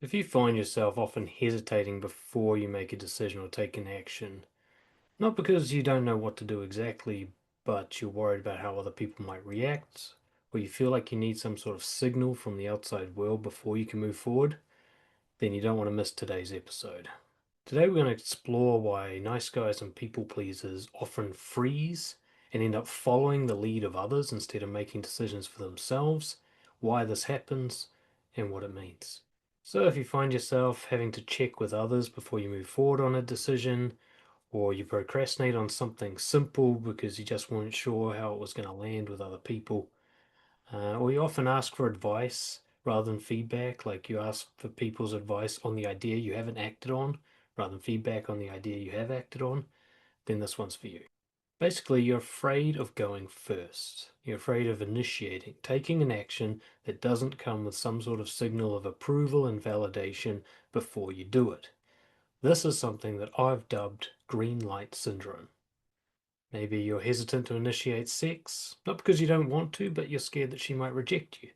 If you find yourself often hesitating before you make a decision or take an action, not because you don't know what to do exactly, but you're worried about how other people might react, or you feel like you need some sort of signal from the outside world before you can move forward, then you don't want to miss today's episode. Today we're going to explore why nice guys and people pleasers often freeze and end up following the lead of others instead of making decisions for themselves, why this happens, and what it means. So if you find yourself having to check with others before you move forward on a decision, or you procrastinate on something simple because you just weren't sure how it was going to land with other people, or you often ask for advice rather than feedback, like you ask for people's advice on the idea you haven't acted on rather than feedback on the idea you have acted on, then this one's for you. Basically, you're afraid of going first. You're afraid of initiating, taking an action that doesn't come with some sort of signal of approval and validation before you do it. This is something that I've dubbed green light syndrome. Maybe you're hesitant to initiate sex, not because you don't want to, but you're scared that she might reject you.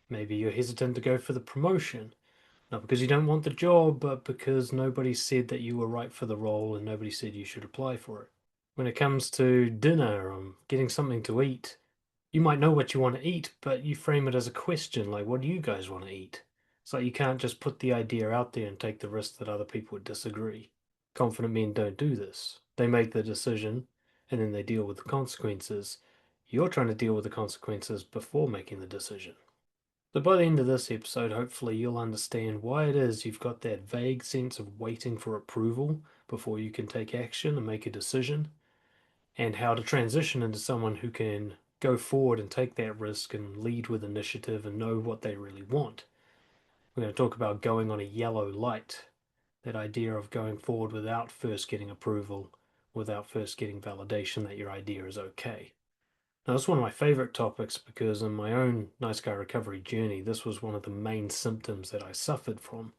Maybe you're hesitant to go for the promotion, not because you don't want the job, but because nobody said that you were right for the role and nobody said you should apply for it. When it comes to dinner or getting something to eat, you might know what you want to eat, but you frame it as a question like, what do you guys want to eat? It's like you can't just put the idea out there and take the risk that other people would disagree. Confident men don't do this. They make the decision and then they deal with the consequences. You're trying to deal with the consequences before making the decision. So by the end of this episode, hopefully you'll understand why it is you've got that vague sense of waiting for approval before you can take action and make a decision, and how to transition into someone who can go forward and take that risk and lead with initiative and know what they really want. We're going to talk about going on a yellow light, that idea of going forward without first getting approval, without first getting validation that your idea is okay. Now, this is one of my favorite topics because in my own nice guy recovery journey, this was one of the main symptoms that I suffered from.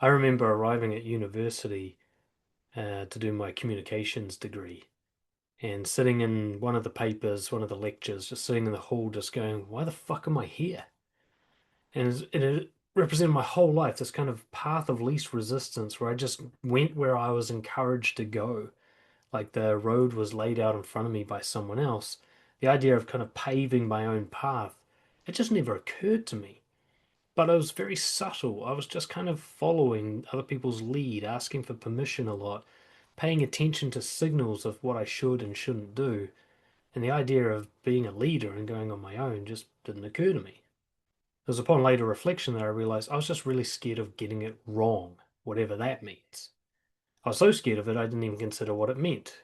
I remember arriving at university to do my communications degree and sitting in one of the papers, one of the lectures, just sitting in the hall, just going, why the fuck am I here? And it represented my whole life, this kind of path of least resistance where I just went where I was encouraged to go. Like the road was laid out in front of me by someone else. The idea of kind of paving my own path, it just never occurred to me. But it was very subtle. I was just kind of following other people's lead, asking for permission a lot, paying attention to signals of what I should and shouldn't do. And the idea of being a leader and going on my own just didn't occur to me. It was upon later reflection that I realized I was just really scared of getting it wrong, whatever that means. I was so scared of it, I didn't even consider what it meant.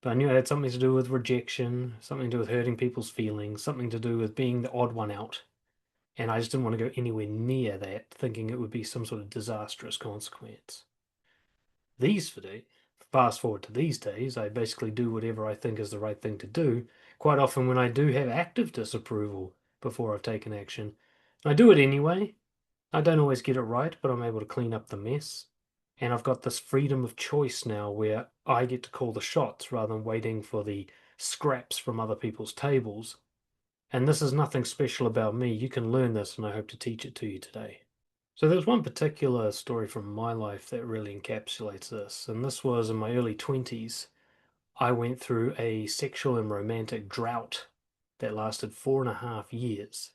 But I knew it had something to do with rejection, something to do with hurting people's feelings, something to do with being the odd one out. And I just didn't want to go anywhere near that, thinking it would be some sort of disastrous consequence. Fast forward to these days, I basically do whatever I think is the right thing to do, quite often when I do have active disapproval before I've taken action. I do it anyway. I don't always get it right, but I'm able to clean up the mess. And I've got this freedom of choice now where I get to call the shots rather than waiting for the scraps from other people's tables. And this is nothing special about me. You can learn this, and I hope to teach it to you today. So there's one particular story from my life that really encapsulates this, and this was in my early 20s. I went through a sexual and romantic drought that lasted 4.5 years.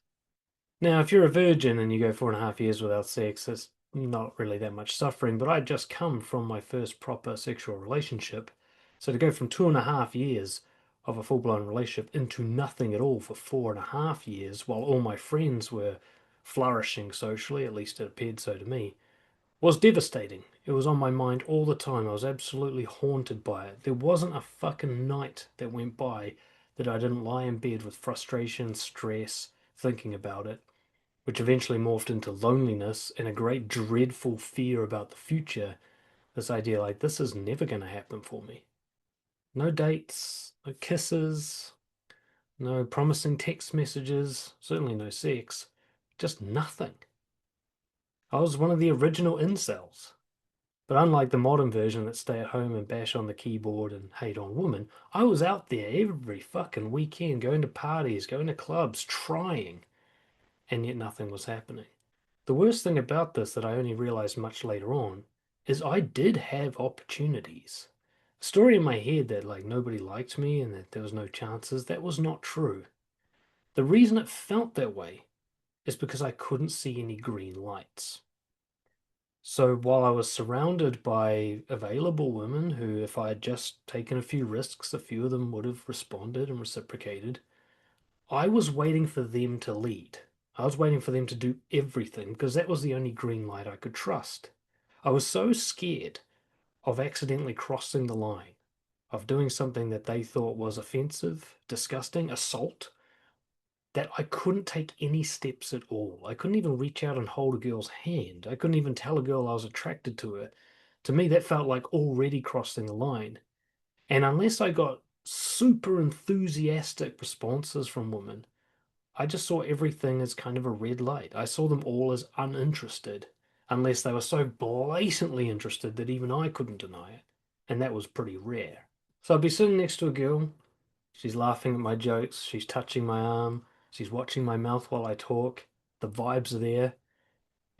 Now, if you're a virgin and you go 4.5 years without sex, it's not really that much suffering, but I'd just come from my first proper sexual relationship. So to go from 2.5 years of a full-blown relationship into nothing at all for 4.5 years, while all my friends were flourishing socially, at least it appeared so to me, was devastating. It was on my mind all the time. I was absolutely haunted by it. There wasn't a fucking night that went by that I didn't lie in bed with frustration, stress, thinking about it, which eventually morphed into loneliness and a great dreadful fear about the future. This idea like, this is never going to happen for me. No dates, no kisses, no promising text messages, certainly no sex, just nothing. I was one of the original incels. But unlike the modern version that stay at home and bash on the keyboard and hate on women, I was out there every fucking weekend, going to parties, going to clubs, trying, and yet nothing was happening. The worst thing about this that I only realized much later on is I did have opportunities. The story in my head that like nobody liked me and that there was no chances, that was not true. The reason it felt that way is because I couldn't see any green lights. So while I was surrounded by available women who, if I had just taken a few risks, a few of them would have responded and reciprocated, I was waiting for them to lead. I was waiting for them to do everything because that was the only green light I could trust. I was so scared of accidentally crossing the line, of doing something that they thought was offensive, disgusting, assault, that I couldn't take any steps at all. I couldn't even reach out and hold a girl's hand. I couldn't even tell a girl I was attracted to her. To me, that felt like already crossing the line. And unless I got super enthusiastic responses from women, I just saw everything as kind of a red light. I saw them all as uninterested, unless they were so blatantly interested that even I couldn't deny it. And that was pretty rare. So I'd be sitting next to a girl. She's laughing at my jokes. She's touching my arm. She's watching my mouth while I talk. The vibes are there.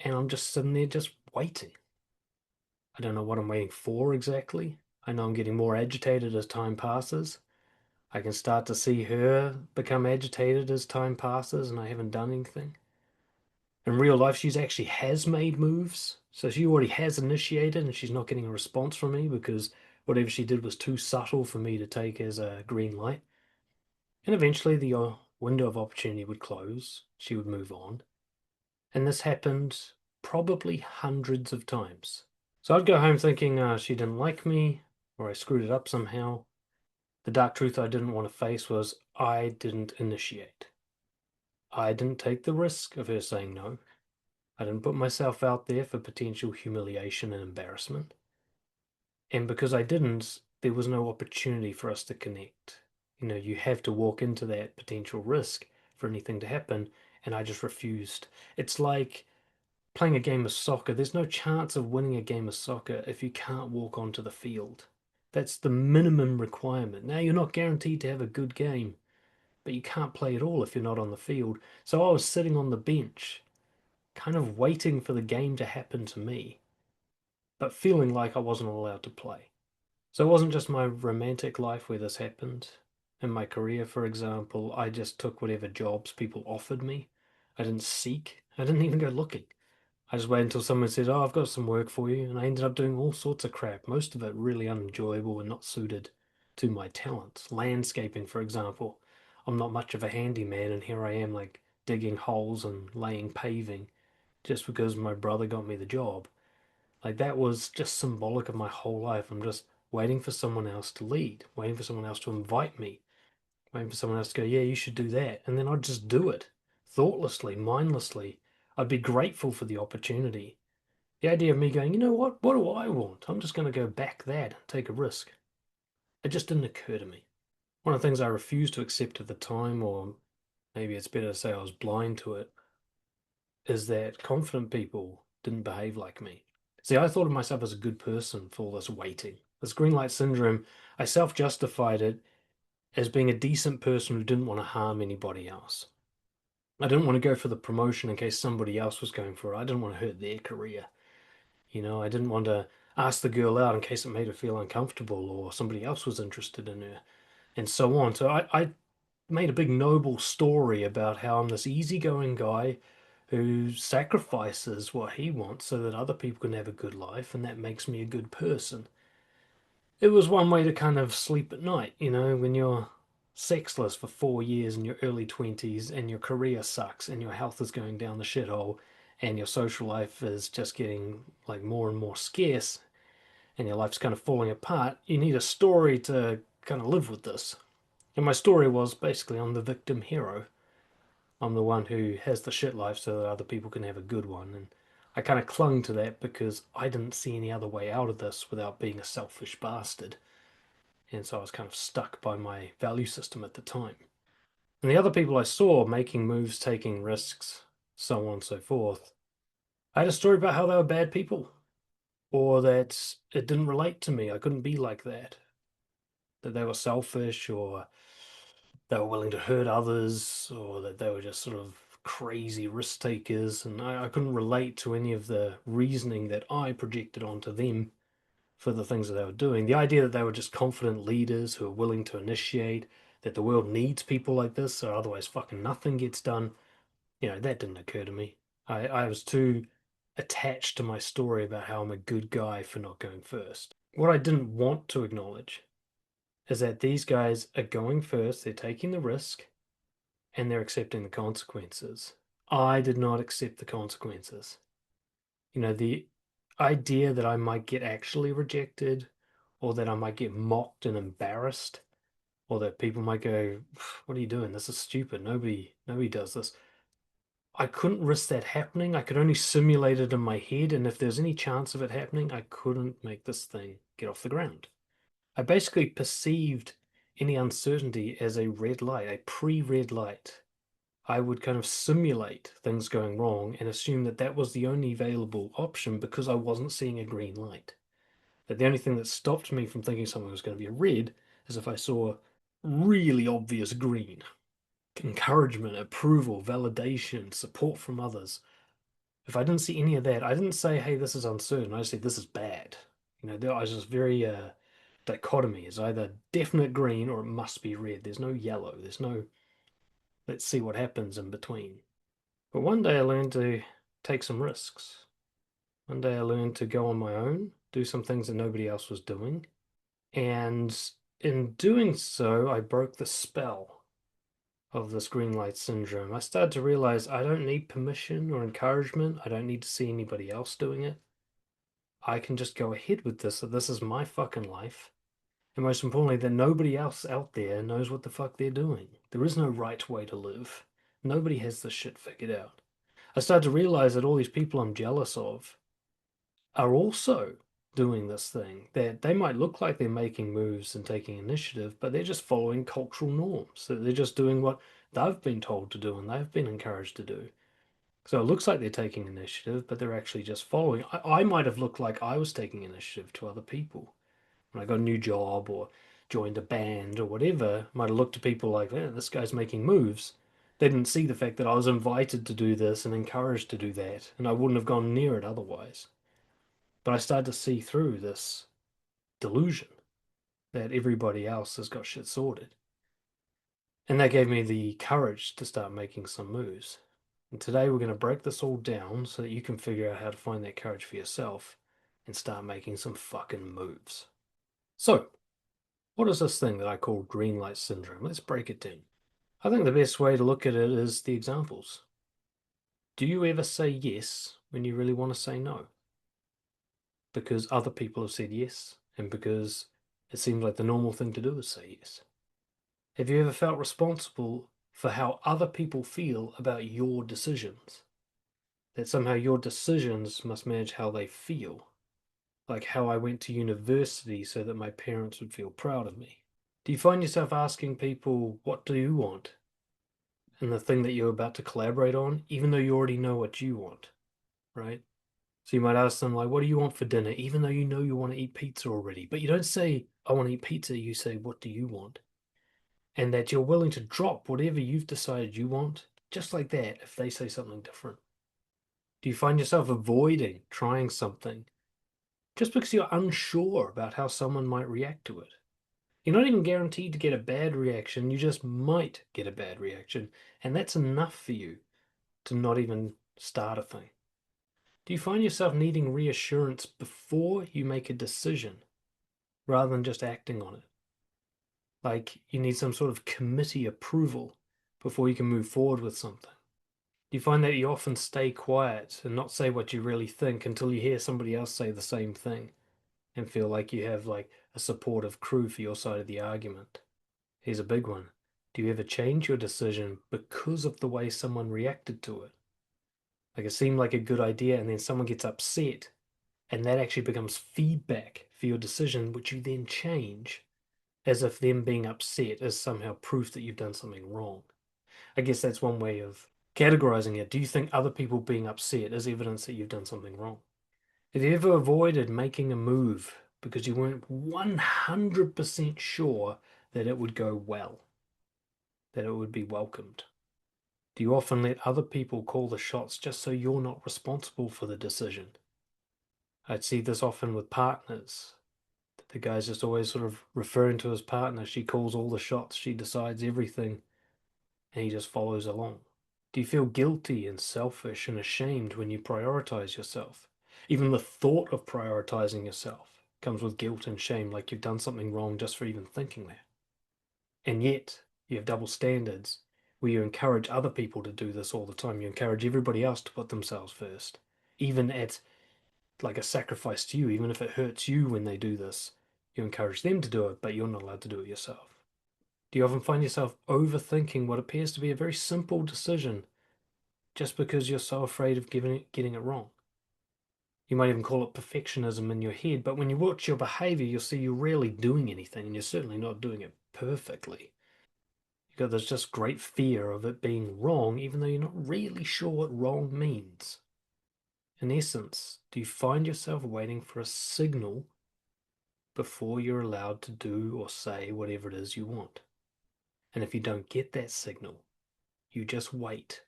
And I'm just sitting there just waiting. I don't know what I'm waiting for exactly. I know I'm getting more agitated as time passes. I can start to see her become agitated as time passes and I haven't done anything. In real life, she's actually has made moves. So she already has initiated and she's not getting a response from me because whatever she did was too subtle for me to take as a green light. And eventually the window of opportunity would close. She would move on. And this happened probably hundreds of times. So I'd go home thinking she didn't like me or I screwed it up somehow. The dark truth I didn't want to face was I didn't initiate. I didn't take the risk of her saying no. I didn't put myself out there for potential humiliation and embarrassment. And because I didn't, there was no opportunity for us to connect. You know, you have to walk into that potential risk for anything to happen, and I just refused. It's like playing a game of soccer. There's no chance of winning a game of soccer if you can't walk onto the field. That's the minimum requirement. Now, you're not guaranteed to have a good game, but you can't play at all if you're not on the field. So I was sitting on the bench, kind of waiting for the game to happen to me, but feeling like I wasn't allowed to play. So it wasn't just my romantic life where this happened. In my career, for example, I just took whatever jobs people offered me. I didn't seek, I didn't even go looking. I just waited until someone said, "Oh, I've got some work for you." And I ended up doing all sorts of crap, most of it really unenjoyable and not suited to my talents. Landscaping, for example. I'm not much of a handyman, and here I am, like digging holes and laying paving just because my brother got me the job. Like that was just symbolic of my whole life. I'm just waiting for someone else to lead, waiting for someone else to invite me, waiting for someone else to go, "Yeah, you should do that." And then I'd just do it thoughtlessly, mindlessly. I'd be grateful for the opportunity. The idea of me going, you know what do I want? I'm just going to go back that and take a risk. It just didn't occur to me. One of the things I refused to accept at the time, or maybe it's better to say I was blind to it, is that confident people didn't behave like me. See, I thought of myself as a good person for all this waiting. This green light syndrome, I self-justified it as being a decent person who didn't want to harm anybody else. I didn't want to go for the promotion in case somebody else was going for it. I didn't want to hurt their career. You know, I didn't want to ask the girl out in case it made her feel uncomfortable or somebody else was interested in her, and so on. So I made a big noble story about how I'm this easygoing guy who sacrifices what he wants so that other people can have a good life, and that makes me a good person. It was one way to kind of sleep at night, you know, when you're sexless for 4 years in your early 20s and your career sucks and your health is going down the shithole and your social life is just getting like more and more scarce and your life's kind of falling apart, you need a story to kind of live with this. And my story was basically I'm the victim hero. I'm the one who has the shit life so that other people can have a good one. And I kind of clung to that because I didn't see any other way out of this without being a selfish bastard. And so I was kind of stuck by my value system at the time. And the other people I saw making moves, taking risks, so on and so forth, I had a story about how they were bad people, or that it didn't relate to me. I couldn't be like that. That they were selfish, or they were willing to hurt others, or that they were just sort of crazy risk takers, and I couldn't relate to any of the reasoning that I projected onto them for the things that they were doing. The idea that they were just confident leaders who are willing to initiate, that the world needs people like this, or otherwise fucking nothing gets done, that didn't occur to me. I was too attached to my story about how I'm a good guy for not going first. What I didn't want to acknowledge is that these guys are going first, they're taking the risk, and they're accepting the consequences. I did not accept the consequences. The idea that I might get actually rejected, or that I might get mocked and embarrassed, or that people might go, "What are you doing? This is stupid. Nobody does this." I couldn't risk that happening. I could only simulate it in my head, and if there's any chance of it happening, I couldn't make this thing get off the ground. I basically perceived any uncertainty as a red light, a pre-red light. I would kind of simulate things going wrong and assume that that was the only available option because I wasn't seeing a green light. That the only thing that stopped me from thinking something was going to be a red is if I saw really obvious green. Encouragement, approval, validation, support from others. If I didn't see any of that, I didn't say, hey, this is uncertain. I said, this is bad. There was just very dichotomy. It's either definite green or it must be red. There's no yellow. There's no, let's see what happens in between. But one day I learned to take some risks. One day I learned to go on my own, do some things that nobody else was doing. And in doing so, I broke the spell of this green light syndrome. I started to realize I don't need permission or encouragement. I don't need to see anybody else doing it. I can just go ahead with this, that this is my fucking life. And most importantly, that nobody else out there knows what the fuck they're doing. There is no right way to live. Nobody has this shit figured out. I started to realize that all these people I'm jealous of are also doing this thing. That they might look like they're making moves and taking initiative, but they're just following cultural norms. That they're just doing what they've been told to do and they've been encouraged to do. So it looks like they're taking initiative, but they're actually just following. I might have looked like I was taking initiative to other people. When I got a new job or joined a band or whatever, I might have looked to people like, this guy's making moves. They didn't see the fact that I was invited to do this and encouraged to do that, and I wouldn't have gone near it otherwise. But I started to see through this delusion that everybody else has got shit sorted. And that gave me the courage to start making some moves. And today we're going to break this all down so that you can figure out how to find that courage for yourself and start making some fucking moves. So, what is this thing that I call green light syndrome? Let's break it down. I think the best way to look at it is the examples. Do you ever say yes when you really want to say no? Because other people have said yes, and because it seems like the normal thing to do is say yes. Have you ever felt responsible for how other people feel about your decisions? That somehow your decisions must match how they feel? Like how I went to university so that my parents would feel proud of me. Do you find yourself asking people, what do you want? And the thing that you're about to collaborate on, even though you already know what you want, right? So you might ask them, like, what do you want for dinner? Even though you know you want to eat pizza already. But you don't say, I want to eat pizza. You say, what do you want? And that you're willing to drop whatever you've decided you want, just like that, if they say something different. Do you find yourself avoiding trying something just because you're unsure about how someone might react to it? You're not even guaranteed to get a bad reaction, you just might get a bad reaction, and that's enough for you to not even start a thing. Do you find yourself needing reassurance before you make a decision rather than just acting on it? Like you need some sort of committee approval before you can move forward with something. Do you find that you often stay quiet and not say what you really think until you hear somebody else say the same thing and feel like you have like a supportive crew for your side of the argument? Here's a big one. Do you ever change your decision because of the way someone reacted to it? Like it seemed like a good idea and then someone gets upset and that actually becomes feedback for your decision, which you then change as if them being upset is somehow proof that you've done something wrong. I guess that's one way of categorizing it. Do you think other people being upset is evidence that you've done something wrong? Have you ever avoided making a move because you weren't 100% sure that it would go well, that it would be welcomed? Do you often let other people call the shots just so you're not responsible for the decision? I'd see this often with partners. The guy's just always sort of referring to his partner. She calls all the shots, she decides everything, and he just follows along. Do you feel guilty and selfish and ashamed when you prioritize yourself? Even the thought of prioritizing yourself comes with guilt and shame, like you've done something wrong just for even thinking that. And yet, you have double standards where you encourage other people to do this all the time. You encourage everybody else to put themselves first, even at like a sacrifice to you, even if it hurts you when they do this. You encourage them to do it, but you're not allowed to do it yourself. Do you often find yourself overthinking what appears to be a very simple decision just because you're so afraid of getting it wrong? You might even call it perfectionism in your head, but when you watch your behavior, you'll see you're rarely doing anything, and you're certainly not doing it perfectly. You've got this just great fear of it being wrong, even though you're not really sure what wrong means. In essence, do you find yourself waiting for a signal before you're allowed to do or say whatever it is you want? And if you don't get that signal, you just wait.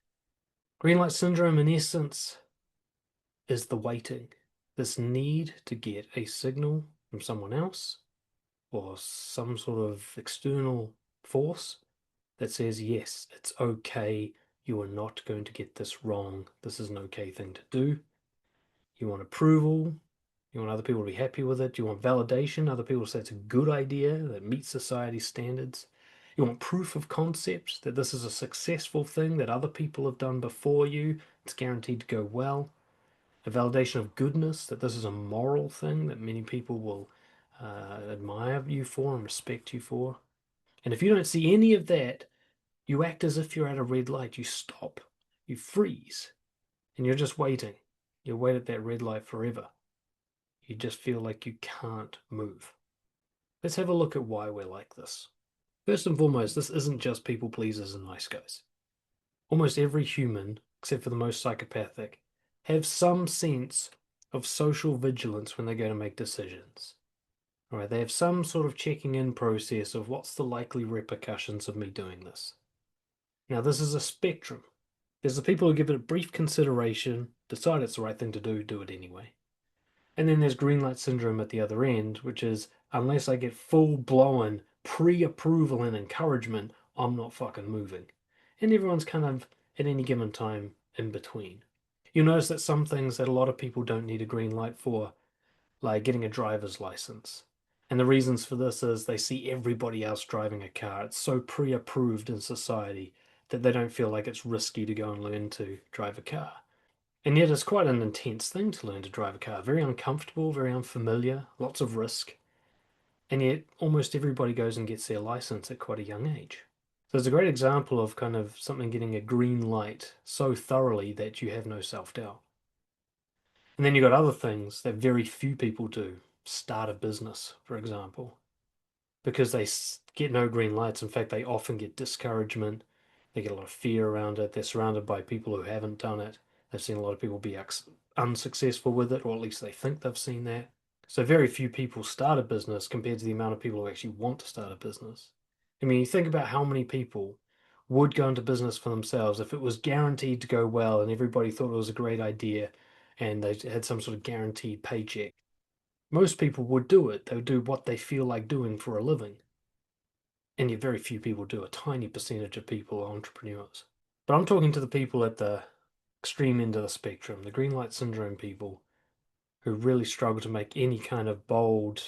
Green light syndrome, in essence, is the waiting. This need to get a signal from someone else or some sort of external force that says, yes, it's okay. You are not going to get this wrong. This is an okay thing to do. You want approval. You want other people to be happy with it. You want validation. Other people say it's a good idea that meets society's standards. You want proof of concept that this is a successful thing that other people have done before you. It's guaranteed to go well. A validation of goodness, that this is a moral thing that many people will admire you for and respect you for. And if you don't see any of that, you act as if you're at a red light. You stop, you freeze, and you're just waiting. You wait at that red light forever. You just feel like you can't move. Let's have a look at why we're like this. First and foremost, this isn't just people pleasers and nice guys. Almost every human, except for the most psychopathic, have some sense of social vigilance when they go to make decisions. All right, they have some sort of checking in process of what's the likely repercussions of me doing this. Now, this is a spectrum. There's the people who give it a brief consideration, decide it's the right thing to do it anyway. And then there's green light syndrome at the other end, which is unless I get full blown pre approval and encouragement, I'm not fucking moving. And everyone's kind of at any given time in between. You'll notice that some things that a lot of people don't need a green light for, like getting a driver's license. And the reasons for this is they see everybody else driving a car. It's so pre approved in society that they don't feel like it's risky to go and learn to drive a car. And yet it's quite an intense thing to learn to drive a car. Very uncomfortable, very unfamiliar, lots of risk. And yet almost everybody goes and gets their license at quite a young age. So it's a great example of kind of something getting a green light so thoroughly that you have no self-doubt. And then you've got other things that very few people do. Start a business, for example, because they get no green lights. In fact, they often get discouragement. They get a lot of fear around it. They're surrounded by people who haven't done it. They've seen a lot of people be unsuccessful with it, or at least they think they've seen that. So very few people start a business compared to the amount of people who actually want to start a business. I mean, you think about how many people would go into business for themselves if it was guaranteed to go well and everybody thought it was a great idea and they had some sort of guaranteed paycheck. Most people would do it. They would do what they feel like doing for a living. And yet very few people do. A tiny percentage of people are entrepreneurs. But I'm talking to the people at the extreme end of the spectrum, the green light syndrome people who really struggle to make any kind of bold,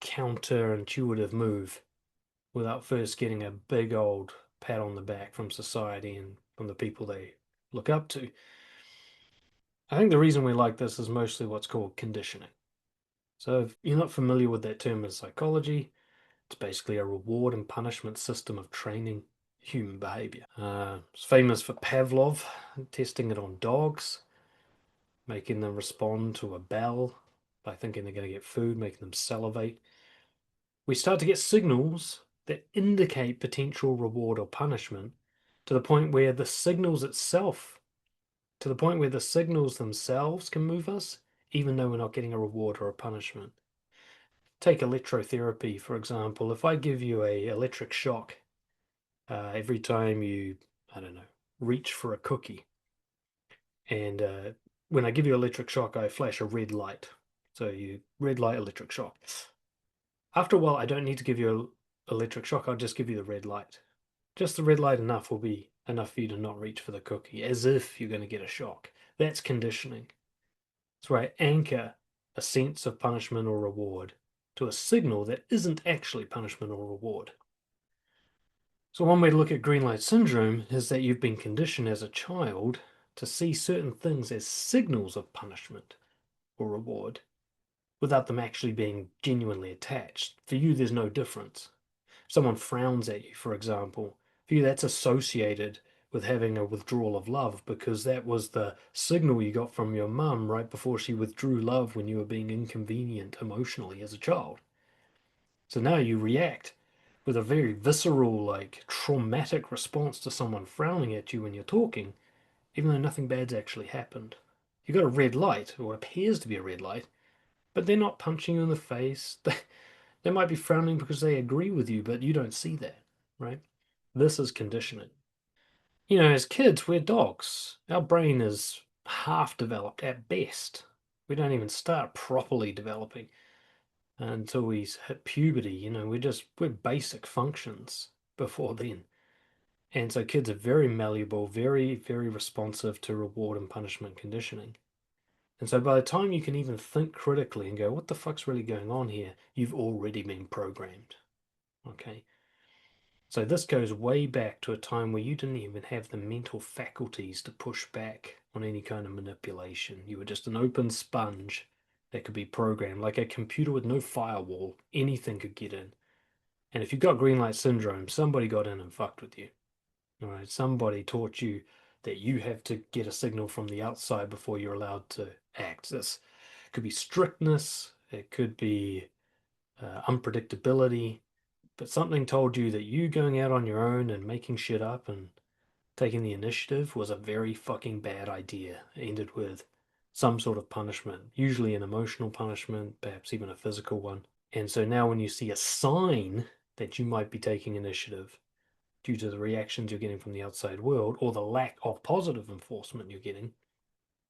counterintuitive move without first getting a big old pat on the back from society and from the people they look up to. I think the reason we like this is mostly what's called conditioning. So if you're not familiar with that term in psychology, it's basically a reward and punishment system of training human behavior. It's famous for Pavlov testing it on dogs, making them respond to a bell by thinking they're going to get food, making them salivate. We start to get signals that indicate potential reward or punishment to the point where the signals itself, to the point where the signals themselves can move us, even though we're not getting a reward or a punishment. Take electrotherapy, for example. If I give you a electric shock every time you, I don't know, reach for a cookie. And when I give you electric shock, I flash a red light. So you red light, electric shock. After a while, I don't need to give you electric shock. I'll just give you the red light. Just the red light enough will be enough for you to not reach for the cookie, as if you're going to get a shock. That's conditioning. That's where I anchor a sense of punishment or reward to a signal that isn't actually punishment or reward. So one way to look at green light syndrome is that you've been conditioned as a child to see certain things as signals of punishment or reward without them actually being genuinely attached. For you, there's no difference. If someone frowns at you, for example, for you that's associated with having a withdrawal of love because that was the signal you got from your mum right before she withdrew love when you were being inconvenient emotionally as a child. So now you react with a very visceral, like traumatic response to someone frowning at you when you're talking, even though nothing bad's actually happened. You got a red light, or appears to be a red light, but they're not punching you in the face. They might be frowning because they agree with you, but you don't see that, right? This is conditioning. You know, as kids, we're dogs. Our brain is half developed at best. We don't even start properly developing until we hit puberty. You know, we're basic functions before then. And so kids are very malleable, very, very responsive to reward and punishment conditioning. And so by the time you can even think critically and go, what the fuck's really going on here? You've already been programmed. Okay. So this goes way back to a time where you didn't even have the mental faculties to push back on any kind of manipulation. You were just an open sponge that could be programmed, like a computer with no firewall. Anything could get in. And if you got green light syndrome, somebody got in and fucked with you. All right, somebody taught you that you have to get a signal from the outside before you're allowed to act. This could be strictness, it could be unpredictability, but something told you that you going out on your own and making shit up and taking the initiative was a very fucking bad idea. It ended with some sort of punishment, usually an emotional punishment, perhaps even a physical one. And so now when you see a sign that you might be taking initiative due to the reactions you're getting from the outside world or the lack of positive enforcement you're getting,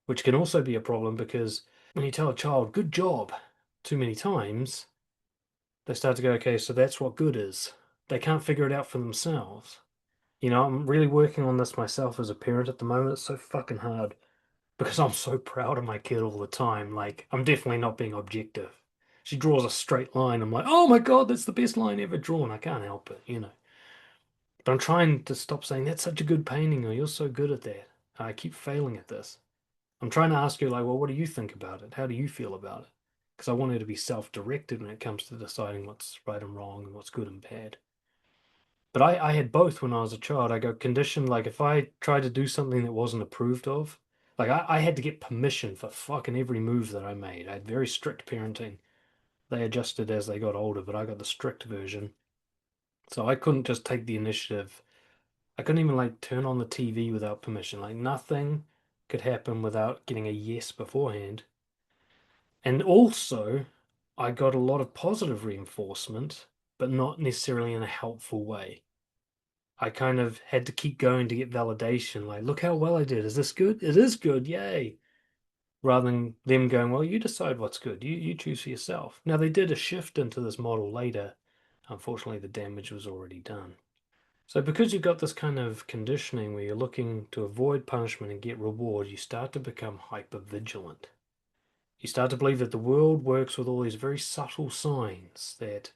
which can also be a problem because when you tell a child, good job, too many times, they start to go, okay, so that's what good is. They can't figure it out for themselves. You know, I'm really working on this myself as a parent at the moment. It's so fucking hard because I'm so proud of my kid all the time. Like, I'm definitely not being objective. She draws a straight line. I'm like, oh my God, that's the best line ever drawn. I can't help it, you know. But I'm trying to stop saying, that's such a good painting, or you're so good at that. I keep failing at this. I'm trying to ask her, like, well, what do you think about it? How do you feel about it? Because I want her to be self-directed when it comes to deciding what's right and wrong and what's good and bad. But I had both when I was a child. I got conditioned, like, if I tried to do something that wasn't approved of, like, I had to get permission for fucking every move that I made. I had very strict parenting. They adjusted as they got older, but I got the strict version. So I couldn't just take the initiative. I couldn't even like turn on the TV without permission. Like nothing could happen without getting a yes beforehand. And also, I got a lot of positive reinforcement, but not necessarily in a helpful way. I kind of had to keep going to get validation. Like, look how well I did. Is this good? It is good. Yay. Rather than them going, well, you decide what's good. You choose for yourself. Now, they did a shift into this model later. Unfortunately, the damage was already done. So because you've got this kind of conditioning where you're looking to avoid punishment and get reward, you start to become hyper vigilant. You start to believe that the world works with all these very subtle signs, that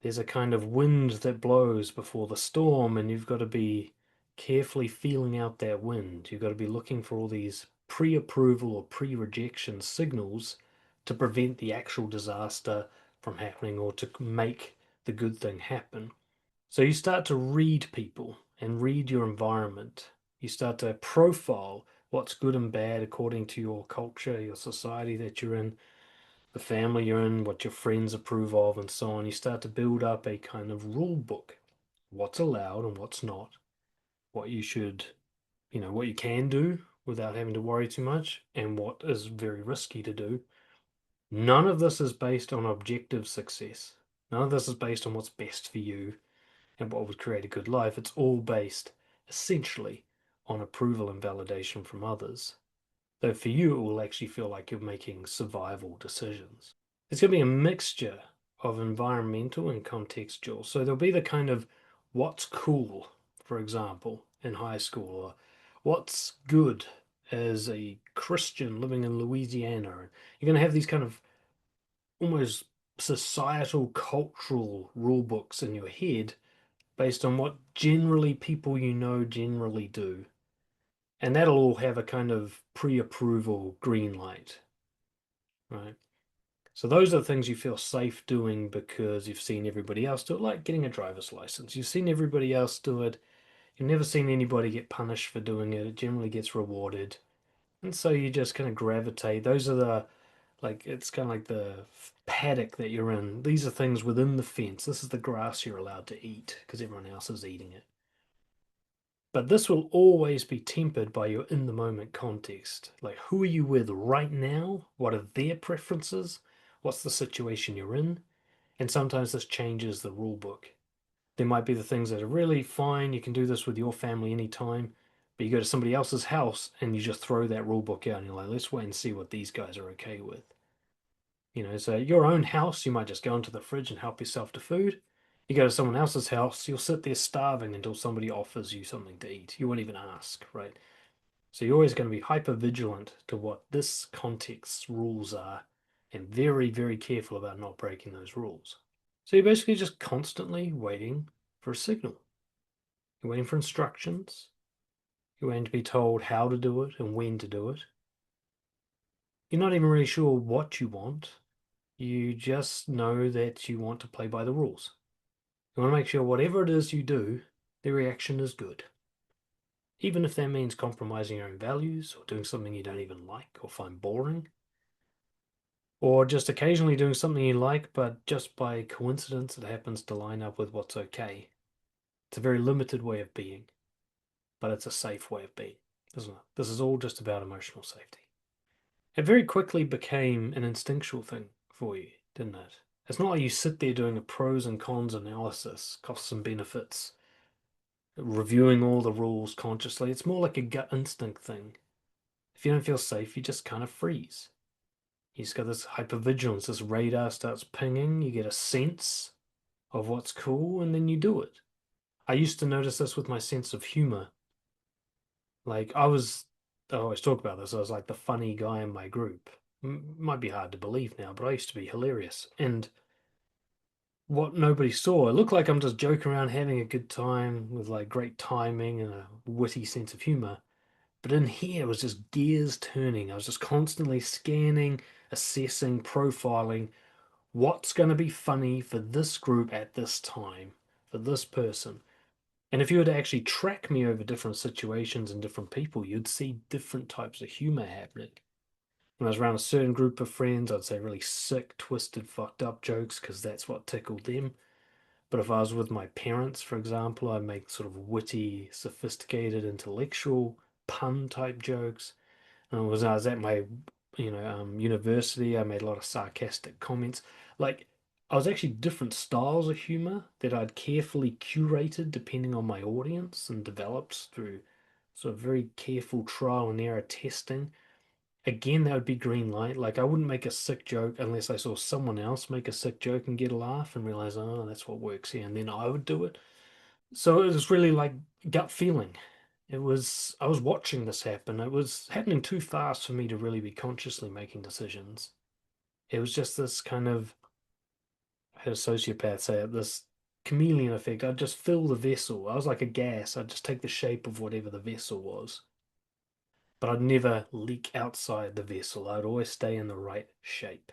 there's a kind of wind that blows before the storm, and you've got to be carefully feeling out that wind. You've got to be looking for all these pre-approval or pre-rejection signals to prevent the actual disaster from happening or to make the good thing happen. So you start to read people and read your environment. You start to profile what's good and bad according to your culture, your society that you're in, the family you're in, what your friends approve of, and so on. You start to build up a kind of rule book. What's allowed and what's not. What you should, what you can do without having to worry too much, and what is very risky to do. None of this is based on objective success. None of this is based on what's best for you and what would create a good life. It's all based essentially on approval and validation from others. Though for you, it will actually feel like you're making survival decisions. It's going to be a mixture of environmental and contextual. So there'll be the kind of what's cool, for example, in high school, or what's good as a Christian living in Louisiana. You're going to have these kind of almost societal, cultural rule books in your head based on what generally people you know generally do. And that'll all have a kind of pre-approval green light, right? So those are the things you feel safe doing because you've seen everybody else do it, like getting a driver's license. You've seen everybody else do it. You've never seen anybody get punished for doing it. It generally gets rewarded. And so you just kind of gravitate. Those are the, like, it's kind of like the paddock that you're in. These are things within the fence. This is the grass you're allowed to eat because everyone else is eating it. But this will always be tempered by your in the moment context. Like, who are you with right now? What are their preferences? What's the situation you're in? And sometimes this changes the rule book. There might be the things that are really fine. You can do this with your family anytime. But you go to somebody else's house and you just throw that rule book out and you're like, let's wait and see what these guys are okay with. So your own house, you might just go into the fridge and help yourself to food. You go to someone else's house, you'll sit there starving until somebody offers you something to eat. You won't even ask, right? So you're always going to be hyper vigilant to what this context's rules are and very, very careful about not breaking those rules. So you're basically just constantly waiting for a signal. You're waiting for instructions. You're waiting to be told how to do it and when to do it. You're not even really sure what you want. You just know that you want to play by the rules. You want to make sure whatever it is you do, the reaction is good. Even if that means compromising your own values or doing something you don't even like or find boring, or just occasionally doing something you like, but just by coincidence it happens to line up with what's okay. It's a very limited way of being, but it's a safe way of being, isn't it? This is all just about emotional safety. It very quickly became an instinctual thing for you, didn't it? It's not like you sit there doing a pros and cons analysis, costs and benefits, reviewing all the rules consciously. It's more like a gut instinct thing. If you don't feel safe, you just kind of freeze. You just got this hypervigilance, this radar starts pinging, you get a sense of what's cool, and then you do it. I used to notice this with my sense of humor. Like, I always talk about this, I was like the funny guy in my group. Might be hard to believe now, but I used to be hilarious. And what nobody saw, it looked like I'm just joking around, having a good time with like great timing and a witty sense of humor. But in here, it was just gears turning. I was just constantly scanning, assessing, profiling what's going to be funny for this group at this time, for this person. And if you were to actually track me over different situations and different people, you'd see different types of humor happening. When I was around a certain group of friends, I'd say really sick, twisted, fucked up jokes because that's what tickled them. But if I was with my parents, for example, I'd make sort of witty, sophisticated, intellectual, pun type jokes. And I was at my, university, I made a lot of sarcastic comments. Like, I was actually different styles of humor that I'd carefully curated depending on my audience and developed through sort of very careful trial and error testing. Again, that would be green light. Like, I wouldn't make a sick joke unless I saw someone else make a sick joke and get a laugh and realize, oh, that's what works here. And then I would do it. So it was really like gut feeling. I was watching this happen. It was happening too fast for me to really be consciously making decisions. It was just this kind of, I had a sociopath say it, this chameleon effect. I'd just fill the vessel. I was like a gas. I'd just take the shape of whatever the vessel was. But I'd never leak outside the vessel. I'd always stay in the right shape.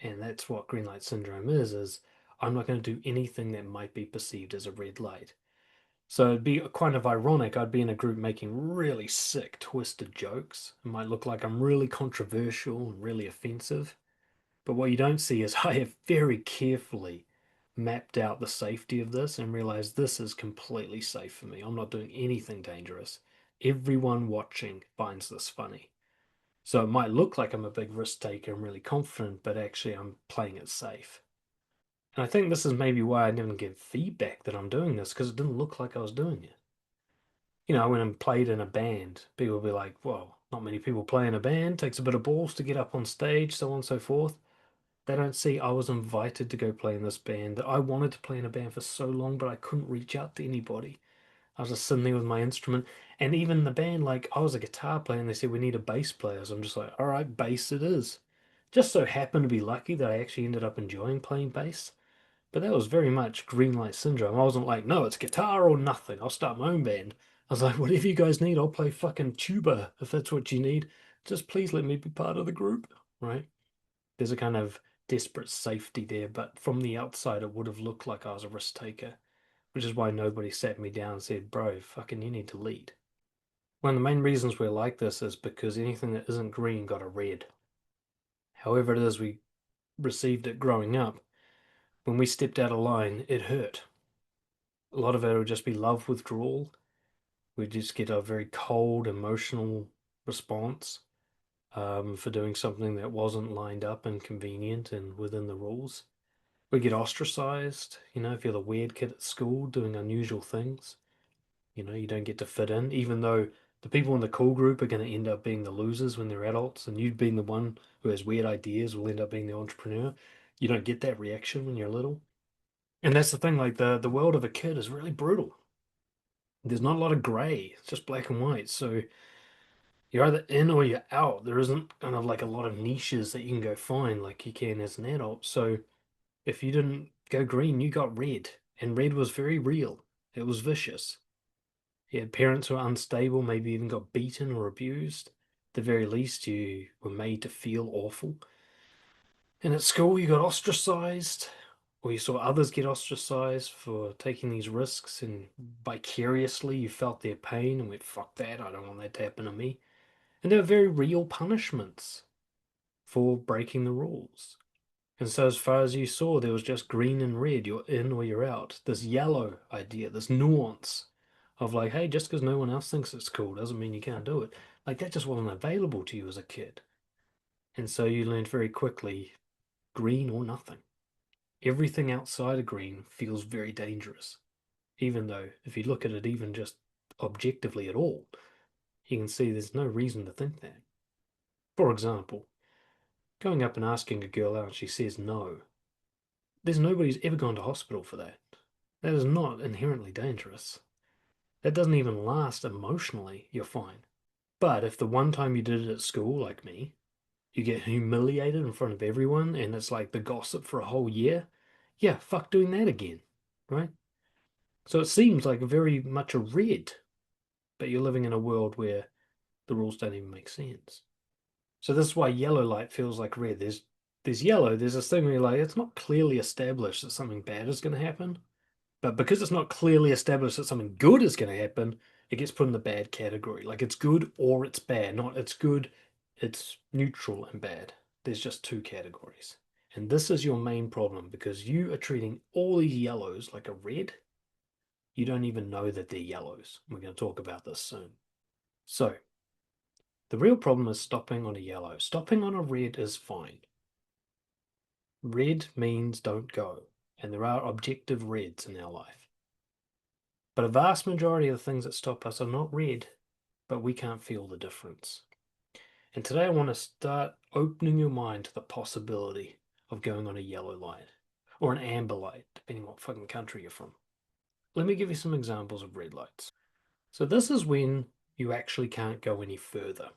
And that's what green light syndrome is I'm not going to do anything that might be perceived as a red light. So it'd be kind of ironic. I'd be in a group making really sick, twisted jokes. It might look like I'm really controversial and really offensive. But what you don't see is I have very carefully mapped out the safety of this and realized this is completely safe for me. I'm not doing anything dangerous. Everyone watching finds this funny. So it might look like I'm a big risk taker and really confident, but actually I'm playing it safe. And I think this is maybe why I didn't give feedback that I'm doing this, because it didn't look like I was doing it. I went and played in a band. People will be like, well, not many people play in a band. Takes a bit of balls to get up on stage, so on and so forth. They don't see I was invited to go play in this band. That I wanted to play in a band for so long, but I couldn't reach out to anybody. I was just sitting there with my instrument. And even the band, like, I was a guitar player and they said, we need a bass player. So I'm just like, all right, bass it is. Just so happened to be lucky that I actually ended up enjoying playing bass. But that was very much green light syndrome. I wasn't like, no, it's guitar or nothing. I'll start my own band. I was like, whatever you guys need, I'll play fucking tuba if that's what you need. Just please let me be part of the group, right? There's a kind of desperate safety there, but from the outside, it would have looked like I was a risk taker, which is why nobody sat me down and said, bro, fucking you need to lead. One of the main reasons we're like this is because anything that isn't green got a red. However it is we received it growing up, when we stepped out of line, it hurt. A lot of it would just be love withdrawal. We'd just get a very cold, emotional response for doing something that wasn't lined up and convenient and within the rules. We get ostracized, if you're the weird kid at school doing unusual things. You don't get to fit in, even though the people in the cool group are going to end up being the losers when they're adults, and you being the one who has weird ideas will end up being the entrepreneur. You don't get that reaction when you're little. And that's the thing, like the world of a kid is really brutal. There's not a lot of gray, it's just black and white. So you're either in or you're out. There isn't kind of like a lot of niches that you can go find like you can as an adult. So if you didn't go green, you got red. And red was very real. It was vicious. You had parents who were unstable, maybe even got beaten or abused. At the very least, you were made to feel awful. And at school, you got ostracized, or you saw others get ostracized for taking these risks, and vicariously you felt their pain and went, fuck that, I don't want that to happen to me. And there were very real punishments for breaking the rules. And so, as far as you saw, there was just green and red, you're in or you're out. This yellow idea, this nuance of like, hey, just because no one else thinks it's cool doesn't mean you can't do it. Like, that just wasn't available to you as a kid. And so you learned very quickly green or nothing. Everything outside of green feels very dangerous. Even though, if you look at it even just objectively at all, you can see there's no reason to think that. For example, going up and asking a girl out and she says no. There's nobody who's ever gone to hospital for that. That is not inherently dangerous. That doesn't even last emotionally. You're fine. But if the one time you did it at school, like me, you get humiliated in front of everyone and it's like the gossip for a whole year, yeah, fuck doing that again, right? So it seems like very much a red, but you're living in a world where the rules don't even make sense. So this is why yellow light feels like red. There's yellow, there's this thing where you're like, it's not clearly established that something bad is going to happen. But because it's not clearly established that something good is going to happen, it gets put in the bad category. Like it's good or it's bad, not it's good, it's neutral and bad. There's just two categories. And this is your main problem because you are treating all these yellows like a red. You don't even know that they're yellows. We're going to talk about this soon. So, the real problem is stopping on a yellow. Stopping on a red is fine. Red means don't go, and there are objective reds in our life. But a vast majority of the things that stop us are not red, but we can't feel the difference. And today I want to start opening your mind to the possibility of going on a yellow light or an amber light, depending on what fucking country you're from. Let me give you some examples of red lights. So this is when you actually can't go any further.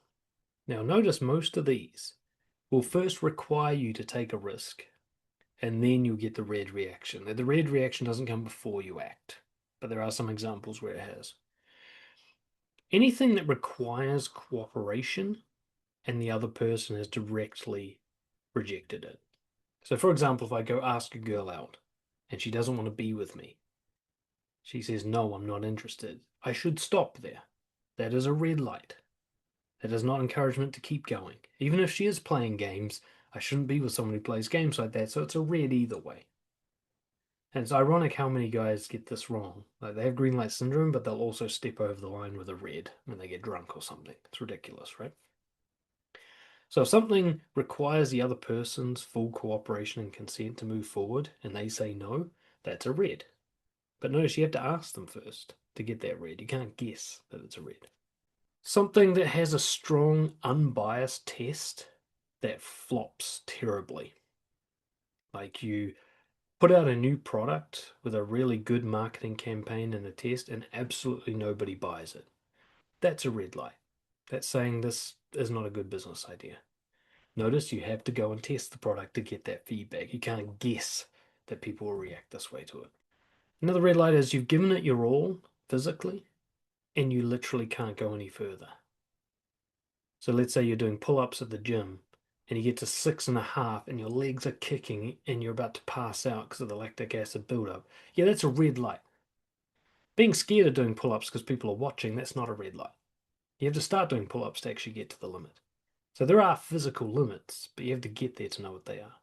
Now notice most of these will first require you to take a risk, and then you'll get the red reaction. The red reaction doesn't come before you act, but there are some examples where it has. Anything that requires cooperation and the other person has directly rejected it. So, for example, if I go ask a girl out and she doesn't want to be with me, she says, no, I'm not interested. I should stop there. That is a red light. That is not encouragement to keep going. Even if she is playing games, I shouldn't be with someone who plays games like that, so it's a red either way. And it's ironic how many guys get this wrong. Like they have green light syndrome, but they'll also step over the line with a red when they get drunk or something. It's ridiculous, right? So if something requires the other person's full cooperation and consent to move forward, and they say no, that's a red. But notice you have to ask them first. to get that red. You can't guess that it's a red. Something that has a strong, unbiased test that flops terribly. Like you put out a new product with a really good marketing campaign and a test, and absolutely nobody buys it. That's a red light. That's saying this is not a good business idea. Notice you have to go and test the product to get that feedback. You can't guess that people will react this way to it. Another red light is you've given it your all physically, and you literally can't go any further. So let's say you're doing pull-ups at the gym and you get to 6.5 and your legs are kicking and you're about to pass out because of the lactic acid buildup. Yeah, that's a red light. Being scared of doing pull-ups because people are watching, that's not a red light. You have to start doing pull-ups to actually get to the limit. So there are physical limits, but you have to get there to know what they are.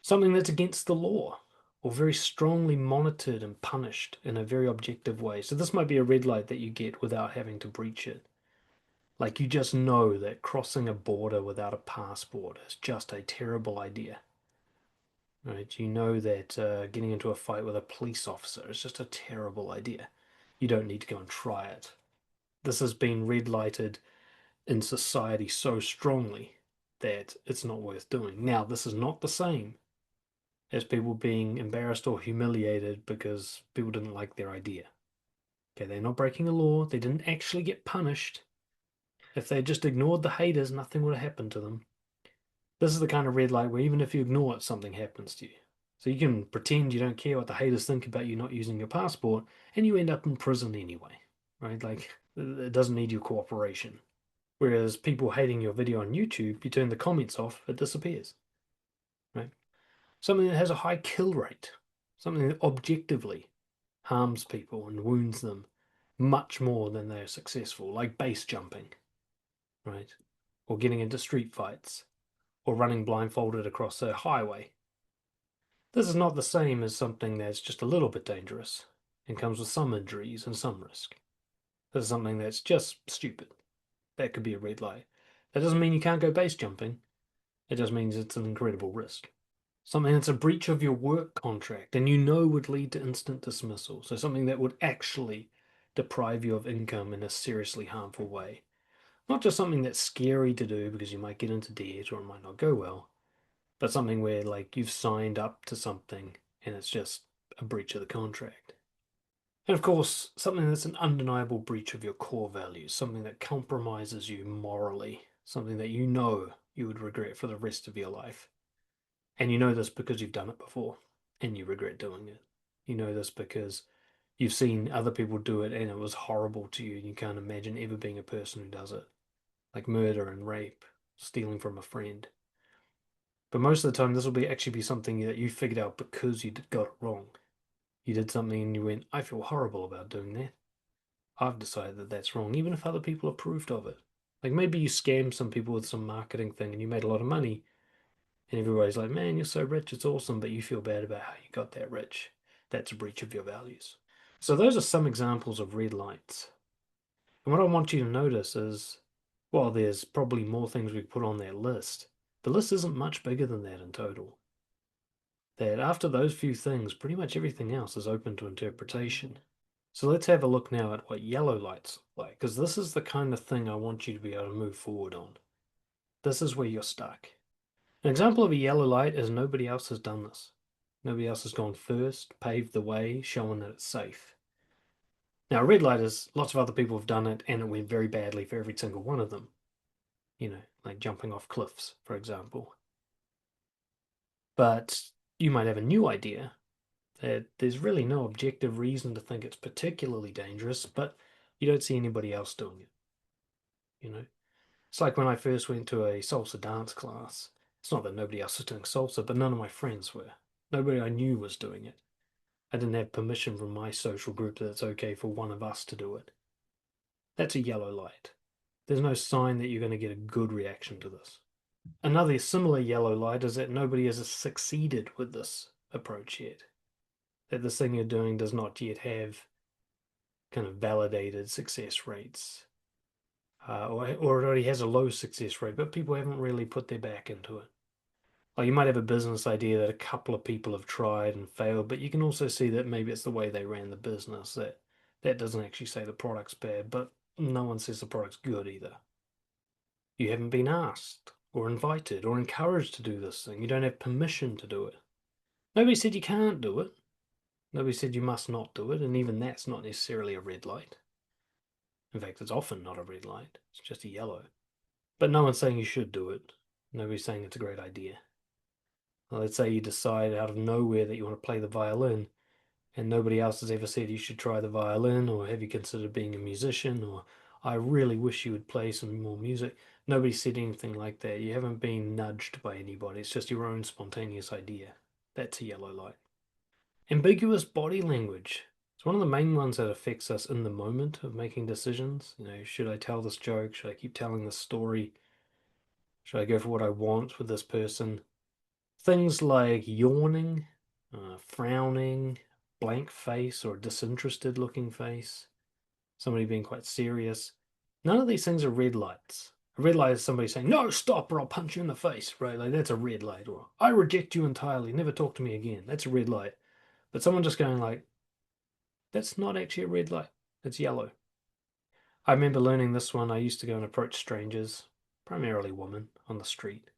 Something that's against the law or very strongly monitored and punished in a very objective way. So this might be a red light that you get without having to breach it. Like you just know that crossing a border without a passport is just a terrible idea. Right? You know that getting into a fight with a police officer is just a terrible idea. You don't need to go and try it. This has been red lighted in society so strongly that it's not worth doing. Now, this is not the same as people being embarrassed or humiliated because people didn't like their idea. Okay, they're not breaking a law, they didn't actually get punished. If they just ignored the haters, nothing would have happened to them. This is the kind of red light where even if you ignore it, something happens to you. So you can pretend you don't care what the haters think about you not using your passport, and you end up in prison anyway, right? Like, it doesn't need your cooperation. Whereas people hating your video on YouTube, you turn the comments off, it disappears, right? Something that has a high kill rate, something that objectively harms people and wounds them much more than they are successful, like base jumping, right? Or getting into street fights, or running blindfolded across a highway. This is not the same as something that's just a little bit dangerous and comes with some injuries and some risk. This is something that's just stupid. That could be a red light. That doesn't mean you can't go base jumping. It just means it's an incredible risk. Something that's a breach of your work contract and you know would lead to instant dismissal. So something that would actually deprive you of income in a seriously harmful way. Not just something that's scary to do because you might get into debt or it might not go well, but something where like you've signed up to something and it's just a breach of the contract. And of course, something that's an undeniable breach of your core values, something that compromises you morally, something that you know you would regret for the rest of your life. And you know this because you've done it before and you regret doing it. You know this because you've seen other people do it and it was horrible to you and you can't imagine ever being a person who does it. Like murder and rape, stealing from a friend. But most of the time, this will actually be something that you figured out because you got it wrong. You did something and you went, I feel horrible about doing that. I've decided that that's wrong, even if other people approved of it. Like maybe you scammed some people with some marketing thing and you made a lot of money, and everybody's like, man, you're so rich, it's awesome, but you feel bad about how you got that rich. That's a breach of your values. So those are some examples of red lights. And what I want you to notice is, well, there's probably more things we put on that list. The list isn't much bigger than that in total. That after those few things, pretty much everything else is open to interpretation. So let's have a look now at what yellow lights look like, because this is the kind of thing I want you to be able to move forward on. This is where you're stuck. An example of a yellow light is nobody else has done this. Nobody else has gone first, paved the way, shown that it's safe. Now, a red light is lots of other people have done it, and it went very badly for every single one of them. You know, like jumping off cliffs, for example. But you might have a new idea that there's really no objective reason to think it's particularly dangerous, but you don't see anybody else doing it. You know, it's like when I first went to a salsa dance class. It's not that nobody else was doing salsa, but none of my friends were. Nobody I knew was doing it. I didn't have permission from my social group that it's okay for one of us to do it. That's a yellow light. There's no sign that you're going to get a good reaction to this. Another similar yellow light is that nobody has succeeded with this approach yet. That this thing you're doing does not yet have kind of validated success rates. Or it already has a low success rate, but people haven't really put their back into it. Like you might have a business idea that a couple of people have tried and failed, but you can also see that maybe it's the way they ran the business, that That doesn't actually say the product's bad, but no one says the product's good either. You haven't been asked, or invited, or encouraged to do this thing. You don't have permission to do it. Nobody said you can't do it. Nobody said you must not do it, and even that's not necessarily a red light. In fact, it's often not a red light, it's just a yellow. But no one's saying you should do it. Nobody's saying it's a great idea. Well, let's say you decide out of nowhere that you want to play the violin, and nobody else has ever said you should try the violin, or have you considered being a musician, or I really wish you would play some more music. Nobody said anything like that. You haven't been nudged by anybody. It's just your own spontaneous idea. That's a yellow light. Ambiguous body language. It's one of the main ones that affects us in the moment of making decisions. Should I tell this joke? Should I keep telling this story? Should I go for what I want with this person? Things like yawning, frowning, blank face, or disinterested looking face, somebody being quite serious. None of these things are red lights. A red light is somebody saying, "No, stop, or I'll punch you in the face," right? Like that's a red light. Or "I reject you entirely, never talk to me again." That's a red light. But someone just going like, that's not actually a red light. It's yellow. I remember learning this one. I used to go and approach strangers, primarily women, on the street.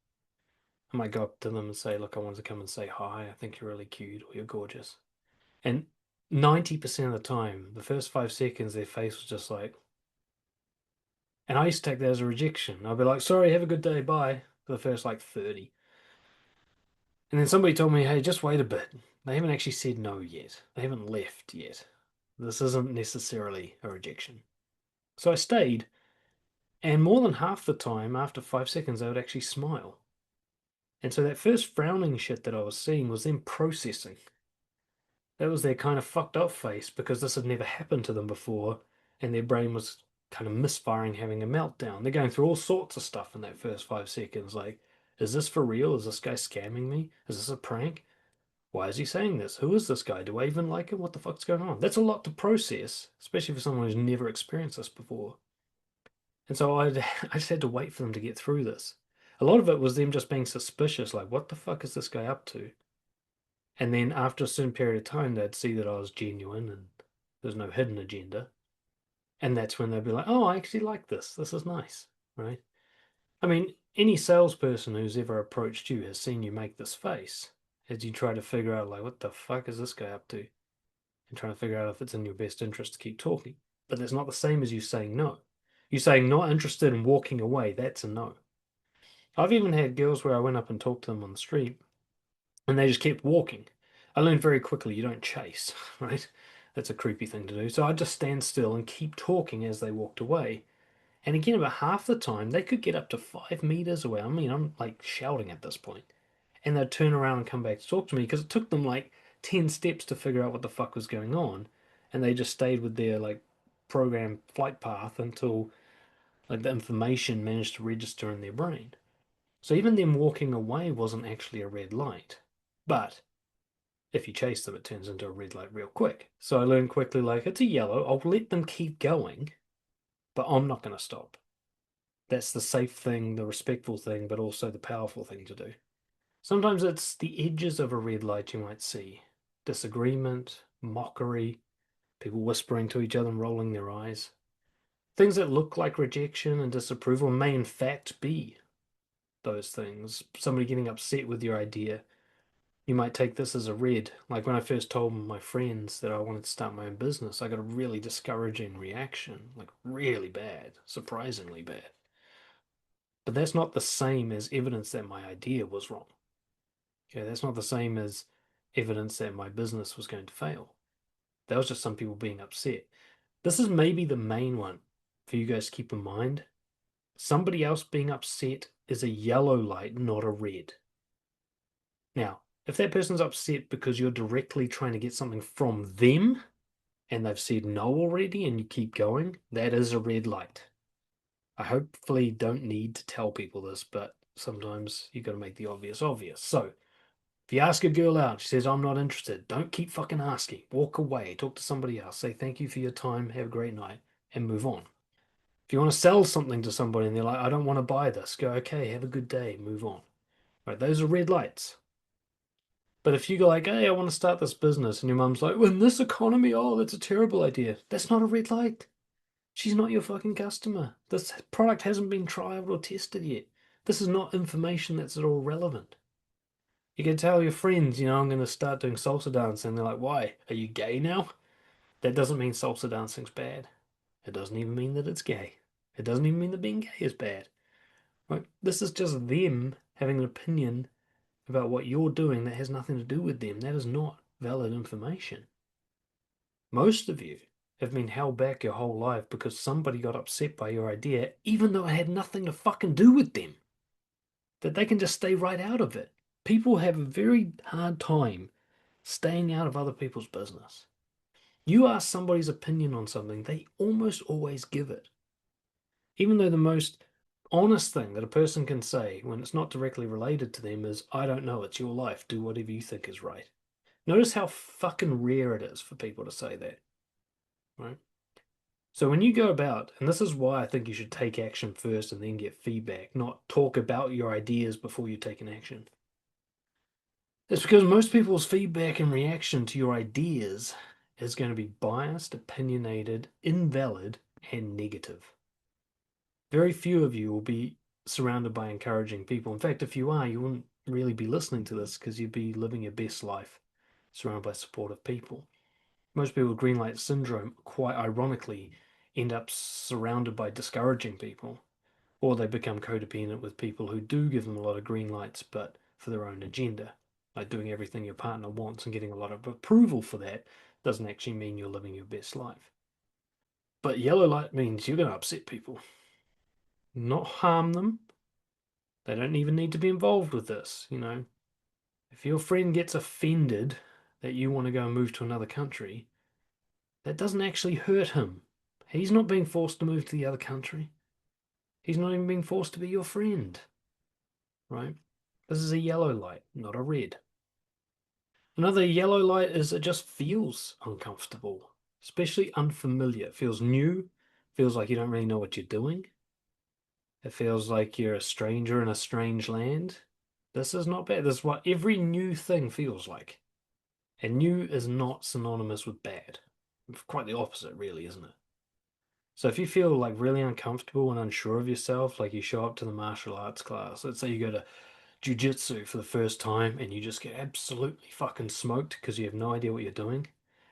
I might go up to them and say, "Look, I wanted to come and say hi. I think you're really cute or you're gorgeous." And 90% of the time, the first 5 seconds, their face was just like, and I used to take that as a rejection. I'd be like, "Sorry, have a good day, bye," for the first like 30. And then somebody told me, "Hey, just wait a bit. They haven't actually said no yet. They haven't left yet. This isn't necessarily a rejection." So I stayed, and more than half the time, after 5 seconds, they would actually smile. And so that first frowning shit that I was seeing was them processing. That was their kind of fucked up face because this had never happened to them before, and their brain was kind of misfiring, having a meltdown. They're going through all sorts of stuff in that first 5 seconds. Like, is this for real? Is this guy scamming me? Is this a prank? Why is he saying this? Who is this guy? Do I even like him? What the fuck's going on? That's a lot to process, especially for someone who's never experienced this before. And so I just had to wait for them to get through this. A lot of it was them just being suspicious, like, what the fuck is this guy up to? And then after a certain period of time, they'd see that I was genuine and there's no hidden agenda. And that's when they'd be like, "Oh, I actually like this. This is nice." Right? I mean, any salesperson who's ever approached you has seen you make this face as you try to figure out, like, what the fuck is this guy up to? And trying to figure out if it's in your best interest to keep talking. But that's not the same as you saying no. You saying not interested in walking away, that's a no. I've even had girls where I went up and talked to them on the street and they just kept walking. I learned very quickly you don't chase, right? That's a creepy thing to do. So I'd just stand still and keep talking as they walked away. And again, about half the time, they could get up to 5 meters away. I mean, I'm like shouting at this point. And they'd turn around and come back to talk to me because it took them like 10 steps to figure out what the fuck was going on. And they just stayed with their like program flight path until like the information managed to register in their brain. So even them walking away wasn't actually a red light. But if you chase them, it turns into a red light real quick. So I learned quickly, like, it's a yellow. I'll let them keep going, but I'm not going to stop. That's the safe thing, the respectful thing, but also the powerful thing to do. Sometimes it's the edges of a red light you might see. Disagreement, mockery, people whispering to each other and rolling their eyes. Things that look like rejection and disapproval may in fact be those things. Somebody getting upset with your idea. You might take this as a red. Like when I first told my friends that I wanted to start my own business, I got a really discouraging reaction, like really bad, surprisingly bad. But that's not the same as evidence that my idea was wrong. Okay, that's not the same as evidence that my business was going to fail. That was just some people being upset. This is maybe the main one for you guys to keep in mind. Somebody else being upset is a yellow light, not a red. Now, if that person's upset because you're directly trying to get something from them and they've said no already and you keep going, that is a red light. I hopefully don't need to tell people this, but sometimes you got to make the obvious obvious. So, if you ask a girl out, she says, "I'm not interested," don't keep fucking asking. Walk away, talk to somebody else, say thank you for your time, have a great night, and move on. If you want to sell something to somebody and they're like, "I don't want to buy this," go, "Okay, have a good day, move on." Right, those are red lights. But if you go like, hey, I want to start this business, and your mum's like, well, in this economy, oh, that's a terrible idea. That's not a red light. She's not your fucking customer. This product hasn't been trialed or tested yet. This is not information that's at all relevant. You can tell your friends, I'm going to start doing salsa dancing. They're like, why? Are you gay now? That doesn't mean salsa dancing's bad. It doesn't even mean that it's gay. It doesn't even mean that being gay is bad. Right? This is just them having an opinion about what you're doing that has nothing to do with them. That is not valid information. Most of you have been held back your whole life because somebody got upset by your idea, even though it had nothing to fucking do with them. That they can just stay right out of it. People have a very hard time staying out of other people's business. You ask somebody's opinion on something, they almost always give it. Even though the most honest thing that a person can say when it's not directly related to them is, I don't know, it's your life, do whatever you think is right. Notice how fucking rare it is for people to say that, right? So when you go about, and this is why I think you should take action first and then get feedback, not talk about your ideas before you take an action. It's because most people's feedback and reaction to your ideas is going to be biased, opinionated, invalid, and negative. Very few of you will be surrounded by encouraging people. In fact, if you are, you wouldn't really be listening to this because you'd be living your best life surrounded by supportive people. Most people with green light syndrome, quite ironically, end up surrounded by discouraging people, or they become codependent with people who do give them a lot of green lights, but for their own agenda. Like doing everything your partner wants and getting a lot of approval for that doesn't actually mean you're living your best life. But yellow light means you're going to upset people, not harm them. They don't even need to be involved with this, If your friend gets offended that you want to go and move to another country, that doesn't actually hurt him. He's not being forced to move to the other country. He's not even being forced to be your friend, right? This is a yellow light, not a red. Another yellow light is it just feels uncomfortable, especially unfamiliar. It feels new, feels like you don't really know what you're doing. It feels like you're a stranger in a strange land. This is not bad. This is what every new thing feels like. And new is not synonymous with bad. It's quite the opposite, really, isn't it? So if you feel like really uncomfortable and unsure of yourself, like you show up to the martial arts class, let's say you go to jujitsu for the first time and you just get absolutely fucking smoked because you have no idea what you're doing.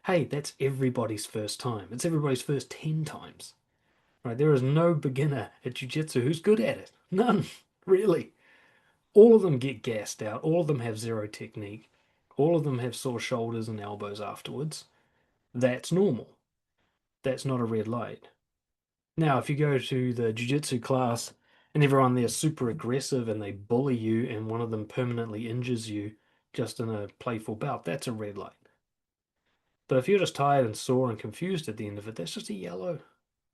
Hey, that's everybody's first time. It's everybody's first 10 times. Right? There is no beginner at jujitsu who's good at it. None, really. All of them get gassed out. All of them have zero technique. All of them have sore shoulders and elbows afterwards. That's normal. That's not a red light. Now, if you go to the jiu-jitsu class and everyone there's super aggressive and they bully you and one of them permanently injures you just in a playful bout, that's a red light. But if you're just tired and sore and confused at the end of it, that's just a yellow.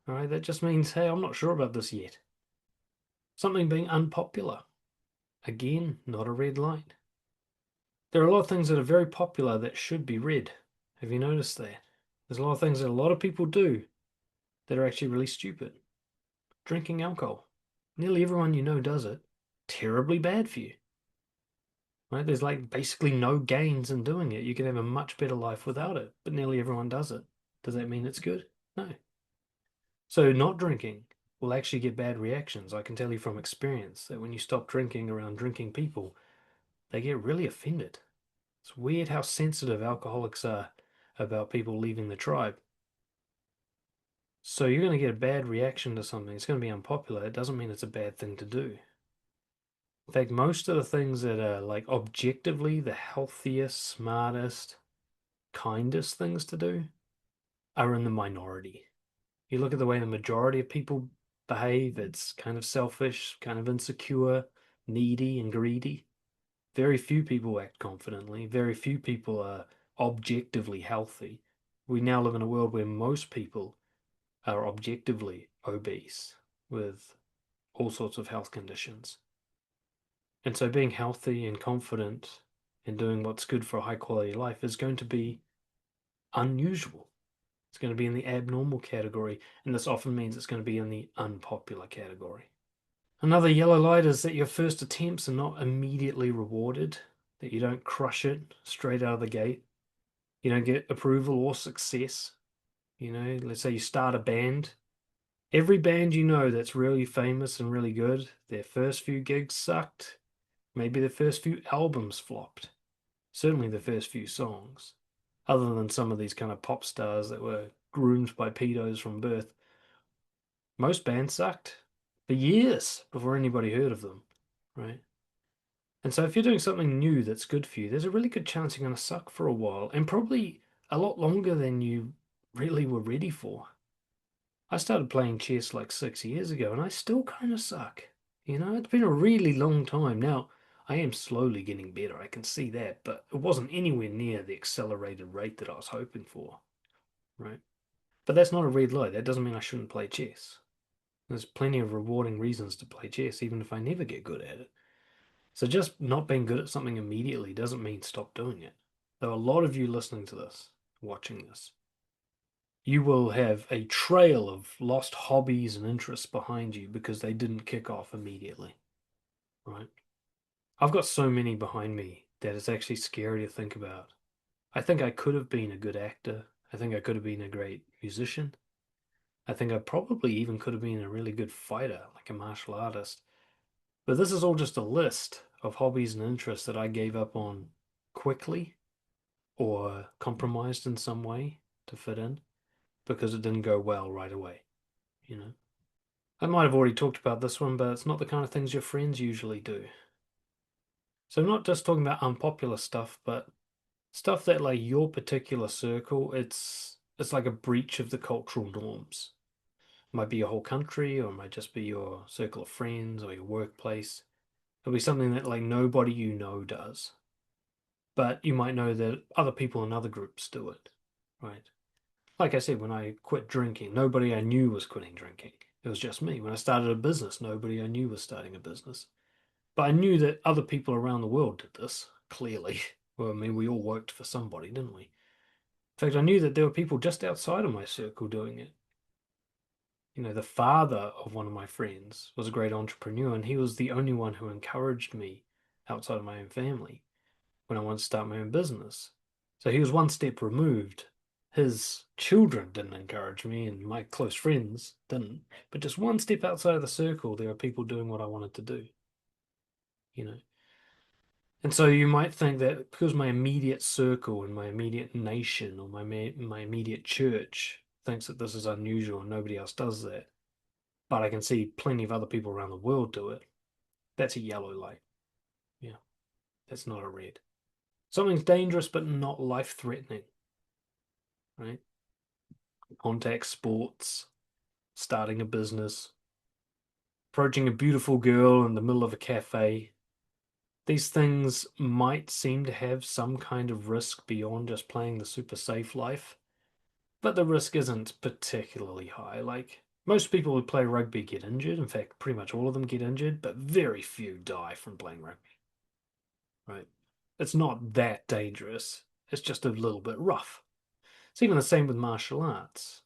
All right, that just means, hey, I'm not sure about this yet. Something being unpopular. Again, not a red light. There are a lot of things that are very popular that should be red. Have you noticed that? There's a lot of things that a lot of people do that are actually really stupid. Drinking alcohol. Nearly everyone you know does it. Terribly bad for you. Right? There's like basically no gains in doing it. You can have a much better life without it, but nearly everyone does it. Does that mean it's good? No. So not drinking will actually get bad reactions. I can tell you from experience that when you stop drinking around drinking people, they get really offended. It's weird how sensitive alcoholics are about people leaving the tribe. So you're going to get a bad reaction to something. It's going to be unpopular. It doesn't mean it's a bad thing to do. In fact, most of the things that are like objectively the healthiest, smartest, kindest things to do are in the minority. You look at the way the majority of people behave, it's kind of selfish, kind of insecure, needy, and greedy. Very few people act confidently. Very few people are objectively healthy. We now live in a world where most people are objectively obese with all sorts of health conditions. And so being healthy and confident and doing what's good for a high quality life is going to be unusual. It's going to be in the abnormal category, and this often means it's going to be in the unpopular category. Another yellow light is that your first attempts are not immediately rewarded. that you don't crush it straight out of the gate. You don't get approval or success. Let's say you start a band. Every band you know that's really famous and really good, their first few gigs sucked. Maybe the first few albums flopped. Certainly the first few songs. Other than some of these kind of pop stars that were groomed by pedos from birth, most bands sucked for years before anybody heard of them, right? And so if you're doing something new that's good for you, there's a really good chance you're going to suck for a while and probably a lot longer than you really were ready for. I started playing chess like 6 years ago and I still kind of suck. It's been a really long time. Now, I am slowly getting better. I can see that, but it wasn't anywhere near the accelerated rate that I was hoping for, right? But that's not a red light. That doesn't mean I shouldn't play chess. There's plenty of rewarding reasons to play chess, even if I never get good at it. So just not being good at something immediately doesn't mean stop doing it. There are a lot of you listening to this, watching this. You will have a trail of lost hobbies and interests behind you because they didn't kick off immediately, right? I've got so many behind me that it's actually scary to think about. I think I could have been a good actor. I think I could have been a great musician. I think I probably even could have been a really good fighter, like a martial artist. But this is all just a list of hobbies and interests that I gave up on quickly or compromised in some way to fit in because it didn't go well right away, you know? I might have already talked about this one, but it's not the kind of things your friends usually do. So I'm not just talking about unpopular stuff, but stuff that like your particular circle, it's like a breach of the cultural norms. It might be your whole country, or it might just be your circle of friends or your workplace. It'll be something that like nobody you know does. But you might know that other people in other groups do it, right? Like I said, when I quit drinking, nobody I knew was quitting drinking. It was just me. When I started a business, nobody I knew was starting a business. But I knew that other people around the world did this, clearly. Well, I mean, we all worked for somebody, didn't we? In fact, I knew that there were people just outside of my circle doing it. The father of one of my friends was a great entrepreneur, and he was the only one who encouraged me outside of my own family when I wanted to start my own business. So he was one step removed. His children didn't encourage me, and my close friends didn't. But just one step outside of the circle, there are people doing what I wanted to do, you know. And so you might think that because my immediate circle and my immediate nation or my immediate church thinks that this is unusual and nobody else does that, but I can see plenty of other people around the world do it, that's a yellow light. Yeah, that's not a red. Something's dangerous but not life-threatening, right? Contact sports, starting a business, approaching a beautiful girl in the middle of a cafe. These things might seem to have some kind of risk beyond just playing the super safe life, but the risk isn't particularly high. Like, most people who play rugby get injured. In fact, pretty much all of them get injured, but very few die from playing rugby, right? It's not that dangerous. It's just a little bit rough. It's even the same with martial arts.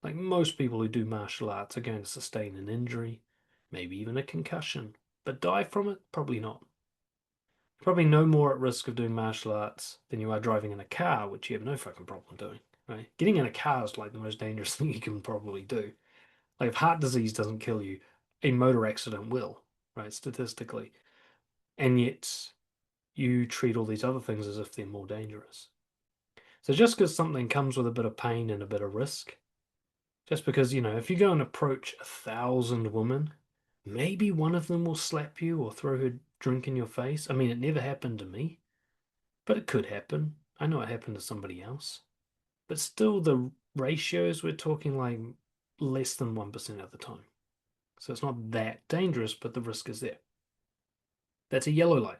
Like, most people who do martial arts are going to sustain an injury, maybe even a concussion, but die from it? Probably not. Probably no more at risk of doing martial arts than you are driving in a car, which you have no fucking problem doing, right? Getting in a car is like the most dangerous thing you can probably do. Like, if heart disease doesn't kill you, a motor accident will, right? Statistically. And yet you treat all these other things as if they're more dangerous. So just because something comes with a bit of pain and a bit of risk, just because, if you go and approach 1,000 women, maybe one of them will slap you or throw her drink in your face. I mean, it never happened to me, but it could happen. I know it happened to somebody else. But still, the ratios, we're talking like less than 1% of the time. So it's not that dangerous, but the risk is there. That's a yellow light.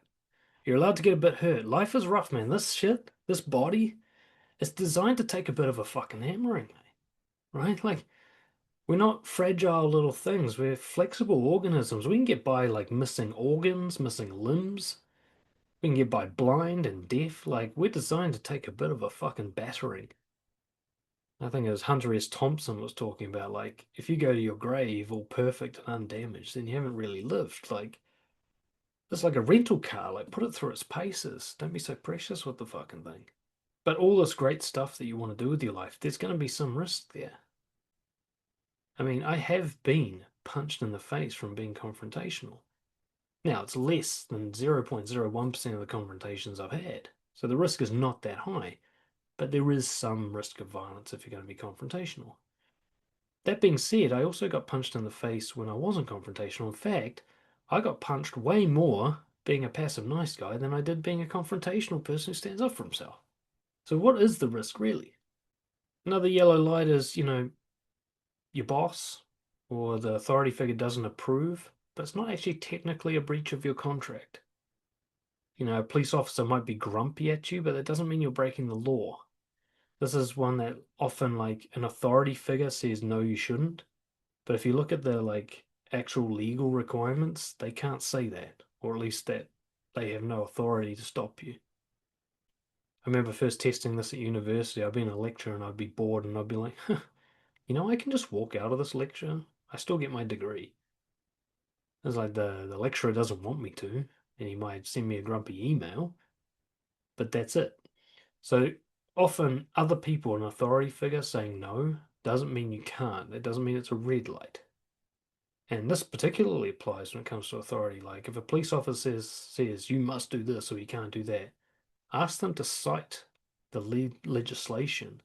You're allowed to get a bit hurt. Life is rough, man. This shit, this body, it's designed to take a bit of a fucking hammering, right? Like, we're not fragile little things. We're flexible organisms. We can get by like missing organs, missing limbs. We can get by blind and deaf. Like, we're designed to take a bit of a fucking battering. I think it was Hunter S. Thompson was talking about, like, if you go to your grave all perfect and undamaged, then you haven't really lived. Like, It's like a rental car, like put it through its paces. Don't be so precious with the fucking thing. But all this great stuff that you want to do with your life, there's going to be some risk there. I mean, I have been punched in the face from being confrontational. Now, it's less than 0.01% of the confrontations I've had. So the risk is not that high, but there is some risk of violence if you're going to be confrontational. That being said, I also got punched in the face when I wasn't confrontational. In fact, I got punched way more being a passive nice guy than I did being a confrontational person who stands up for himself. So what is the risk really? Another yellow light is, your boss or the authority figure doesn't approve, but it's not actually technically a breach of your contract. A police officer might be grumpy at you, but that doesn't mean you're breaking the law. This is one that often, like, an authority figure says, no, you shouldn't. But if you look at the, like, actual legal requirements, they can't say that, or at least that they have no authority to stop you. I remember first testing this at university. I'd be in a lecture and I'd be bored and I'd be like, huh, I can just walk out of this lecture. I still get my degree. It's like the lecturer doesn't want me to, and he might send me a grumpy email, but that's it. So often other people, an authority figure saying no, doesn't mean you can't. It doesn't mean it's a red light. And this particularly applies when it comes to authority. Like if a police officer says you must do this or you can't do that, ask them to cite the legislation.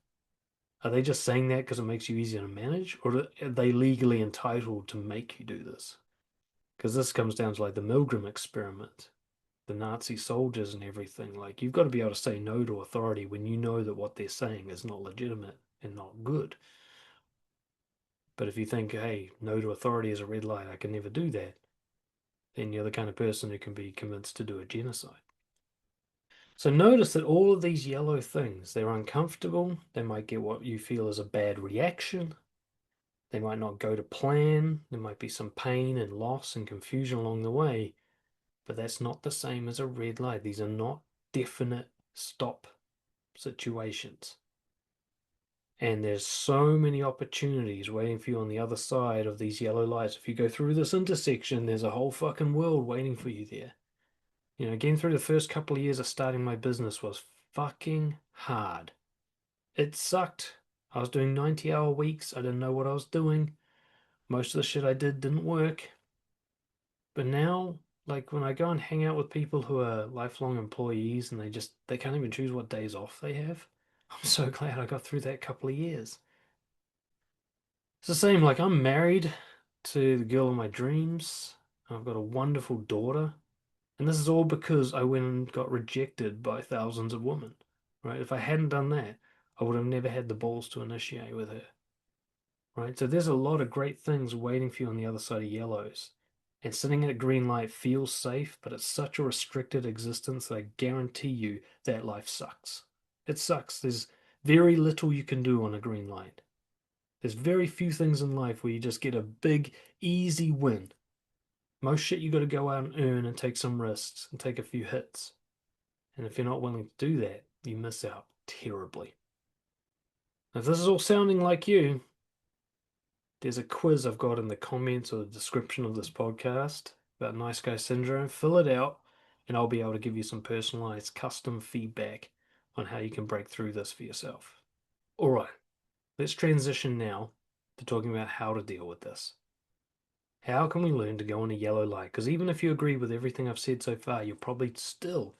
Are they just saying that because it makes you easier to manage, or are they legally entitled to make you do this? Because this comes down to like the Milgram experiment, the Nazi soldiers and everything. Like you've got to be able to say no to authority when you know that what they're saying is not legitimate and not good. But if you think, hey, no to authority is a red light, I can never do that, then you're the kind of person who can be convinced to do a genocide. So notice that all of these yellow things, they're uncomfortable. They might get what you feel is a bad reaction. They might not go to plan. There might be some pain and loss and confusion along the way. But that's not the same as a red light. These are not definite stop situations. And there's so many opportunities waiting for you on the other side of these yellow lights. If you go through this intersection, there's a whole fucking world waiting for you there. Getting through the first couple of years of starting my business was fucking hard. It sucked. I was doing 90-hour weeks. I didn't know what I was doing. Most of the shit I did didn't work. But now, like when I go and hang out with people who are lifelong employees and they can't even choose what days off they have, I'm so glad I got through that couple of years. It's the same, like I'm married to the girl of my dreams. I've got a wonderful daughter. And this is all because I went and got rejected by thousands of women, right? If I hadn't done that, I would have never had the balls to initiate with her, right? So there's a lot of great things waiting for you on the other side of yellows. And sitting at a green light feels safe, but it's such a restricted existence that I guarantee you that life sucks. It sucks. There's very little you can do on a green light. There's very few things in life where you just get a big, easy win. Most shit you got to go out and earn and take some risks and take a few hits. And if you're not willing to do that, you miss out terribly. If this is all sounding like you, there's a quiz I've got in the comments or the description of this podcast about nice guy syndrome. Fill it out, and I'll be able to give you some personalized custom feedback on how you can break through this for yourself. All right, let's transition now to talking about how to deal with this. How can we learn to go on a yellow light? Because even if you agree with everything I've said so far, you're probably still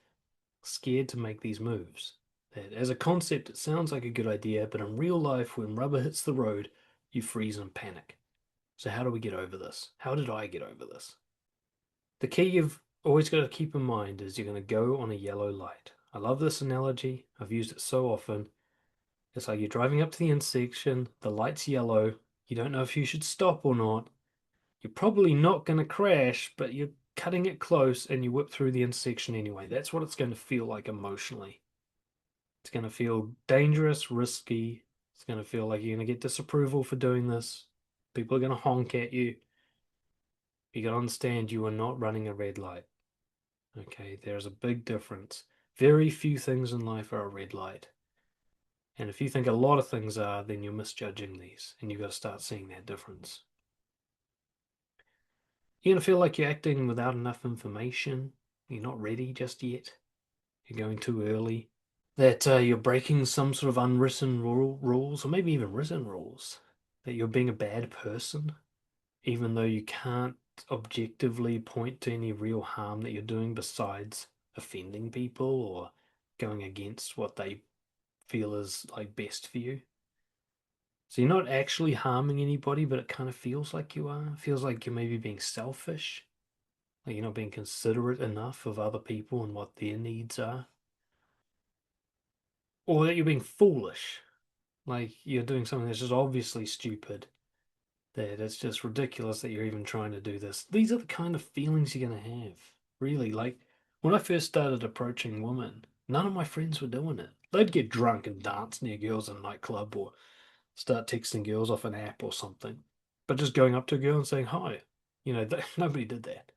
scared to make these moves. That as a concept, it sounds like a good idea, but in real life, when rubber hits the road, you freeze and panic. So, how do we get over this? How did I get over this? The key you've always got to keep in mind is you're going to go on a yellow light. I love this analogy, I've used it so often. It's like you're driving up to the intersection, the light's yellow, you don't know if you should stop or not. You're probably not going to crash, but you're cutting it close and you whip through the intersection anyway. That's what it's going to feel like emotionally. It's going to feel dangerous, risky. It's going to feel like you're going to get disapproval for doing this. People are going to honk at you. You got to understand you are not running a red light. Okay, there's a big difference. Very few things in life are a red light. And if you think a lot of things are, then you're misjudging these, and you've got to start seeing that difference. You're gonna feel like you're acting without enough information. You're not ready just yet. You're going too early. That you're breaking some sort of unwritten rules, or maybe even written rules. That you're being a bad person, even though you can't objectively point to any real harm that you're doing besides offending people or going against what they feel is like best for you. So you're not actually harming anybody, but it kind of feels like you are. It feels like you're maybe being selfish, like you're not being considerate enough of other people and what their needs are, or that you're being foolish, like you're doing something that's just obviously stupid, that it's just ridiculous that you're even trying to do this. These are the kind of feelings you're going to have, really. Like when I first started approaching women, none of my friends were doing it. They'd get drunk and dance near girls in a nightclub or start texting girls off an app or something. But just going up to a girl and saying hi, nobody did that.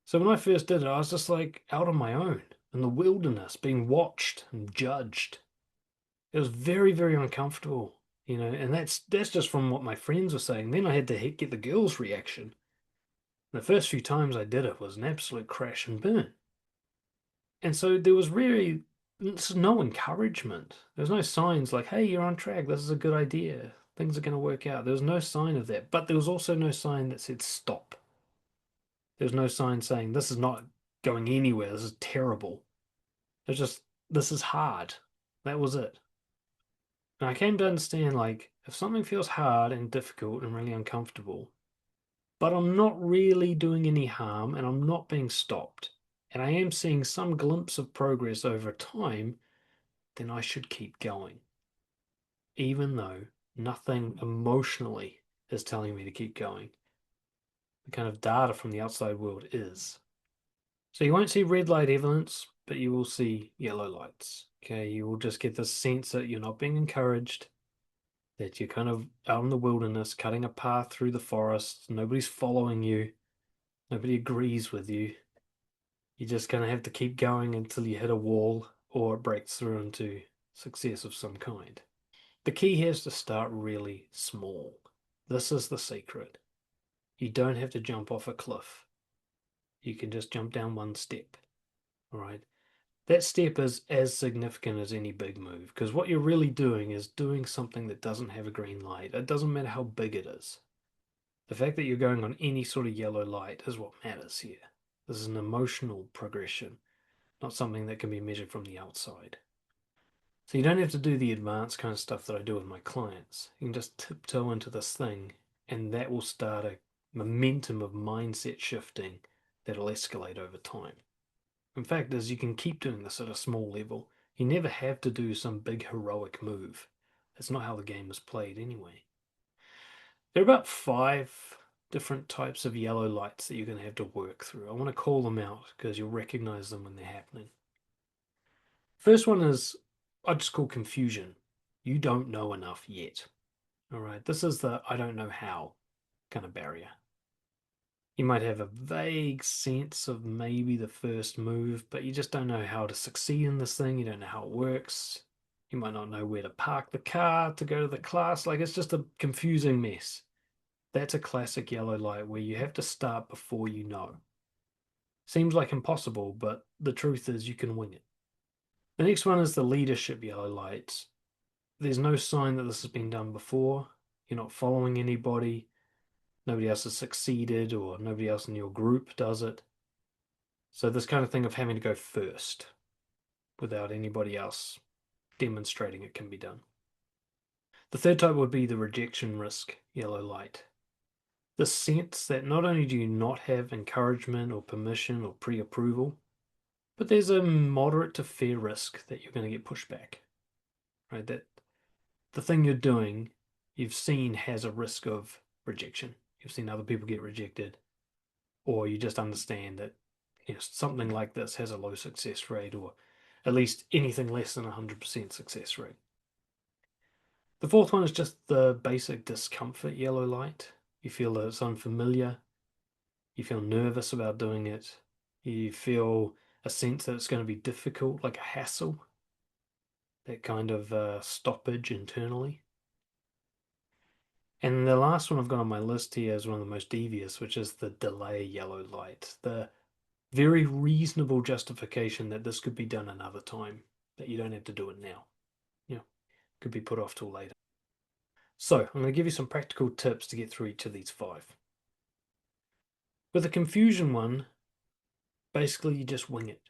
So when I first did it, I was just like out on my own in the wilderness, being watched and judged. It was very, very uncomfortable, and that's just from what my friends were saying. Then I had to get the girls' reaction. The first few times I did it was an absolute crash and burn. And so there was really no encouragement. There was no signs like, hey, you're on track. This is a good idea. Things are going to work out. There was no sign of that. But there was also no sign that said stop. There was no sign saying this is not going anywhere. This is terrible. It's just, this is hard. That was it. And I came to understand like, if something feels hard and difficult and really uncomfortable, but I'm not really doing any harm and I'm not being stopped, and I am seeing some glimpse of progress over time, then I should keep going, even though nothing emotionally is telling me to keep going. The kind of data from the outside world is. So you won't see red light evidence, but you will see yellow lights. Okay, you will just get this sense that you're not being encouraged, that you're kind of out in the wilderness, cutting a path through the forest. Nobody's following you, nobody agrees with you. You're just going to have to keep going until you hit a wall or it breaks through into success of some kind. The key here is to start really small. This is the secret. You don't have to jump off a cliff. You can just jump down one step. All right. That step is as significant as any big move because what you're really doing is doing something that doesn't have a green light. It doesn't matter how big it is. The fact that you're going on any sort of yellow light is what matters here. This is an emotional progression, not something that can be measured from the outside. So you don't have to do the advanced kind of stuff that I do with my clients. You can just tiptoe into this thing, and that will start a momentum of mindset shifting that'll escalate over time. In fact, is you can keep doing this at a small level. You never have to do some big heroic move. That's not how the game is played anyway. There are about 5 different types of yellow lights that you're going to have to work through. I want to call them out because you'll recognize them when they're happening. First one is I just call confusion. You don't know enough yet. All right, this is the I don't know how kind of barrier. You might have a vague sense of maybe the first move, but you just don't know how to succeed in this thing. You don't know how it works. You might not know where to park the car to go to the class. Like it's just a confusing mess. That's a classic yellow light where you have to start before you know. Seems like impossible, but the truth is you can wing it. The next one is the leadership yellow lights. There's no sign that this has been done before. You're not following anybody. Nobody else has succeeded, or nobody else in your group does it. So, this kind of thing of having to go first without anybody else demonstrating it can be done. The third type would be the rejection risk yellow light. The sense that not only do you not have encouragement or permission or pre approval, but there's a moderate to fair risk that you're going to get pushed back, right? That the thing you're doing, you've seen has a risk of rejection. You've seen other people get rejected, or you just understand that something like this has a low success rate, or at least anything less than 100% success rate. The fourth one is just the basic discomfort yellow light. You feel that it's unfamiliar. You feel nervous about doing it. You feel a sense that it's going to be difficult, like a hassle, that kind of stoppage internally. And the last one I've got on my list here is one of the most devious, which is the delay yellow light. The very reasonable justification that this could be done another time, that you don't have to do it now. You know, could be put off till later. So I'm going to give you some practical tips to get through each of these five. With the confusion one, basically you just wing it.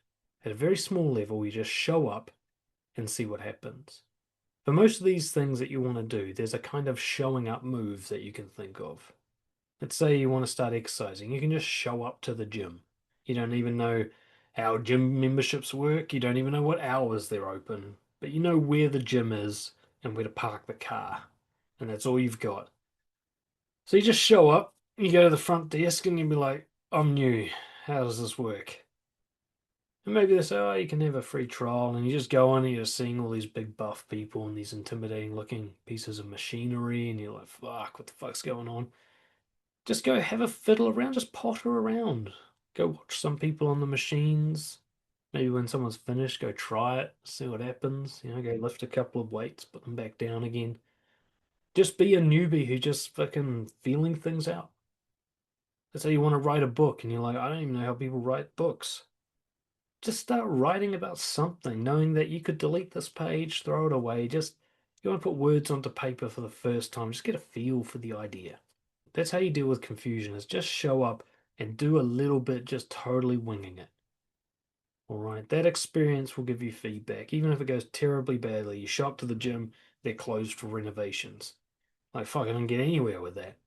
At a very small level, you just show up and see what happens. For most of these things that you want to do, there's a kind of showing up move that you can think of. Let's say you want to start exercising. You can just show up to the gym. You don't even know how gym memberships work. You don't even know what hours they're open. But you know where the gym is and where to park the car. And that's all you've got. So you just show up, you go to the front desk and you'll be like, I'm new. How does this work? And maybe they say, oh, you can have a free trial. And you just go on and you're seeing all these big buff people and these intimidating looking pieces of machinery. And you're like, fuck, what the fuck's going on? Just go have a fiddle around, just potter around. Go watch some people on the machines. Maybe when someone's finished, go try it, see what happens. Go lift a couple of weights, put them back down again. Just be a newbie who just fucking feeling things out. Let's say you want to write a book and you're like, I don't even know how people write books. Just start writing about something, knowing that you could delete this page, throw it away. Just you want to put words onto paper for the first time, just get a feel for the idea. That's how you deal with confusion, is just show up and do a little bit, just totally winging it. All right, that experience will give you feedback. Even if it goes terribly badly, you show up to the gym, they're closed for renovations. Like, fuck, I don't get anywhere with that.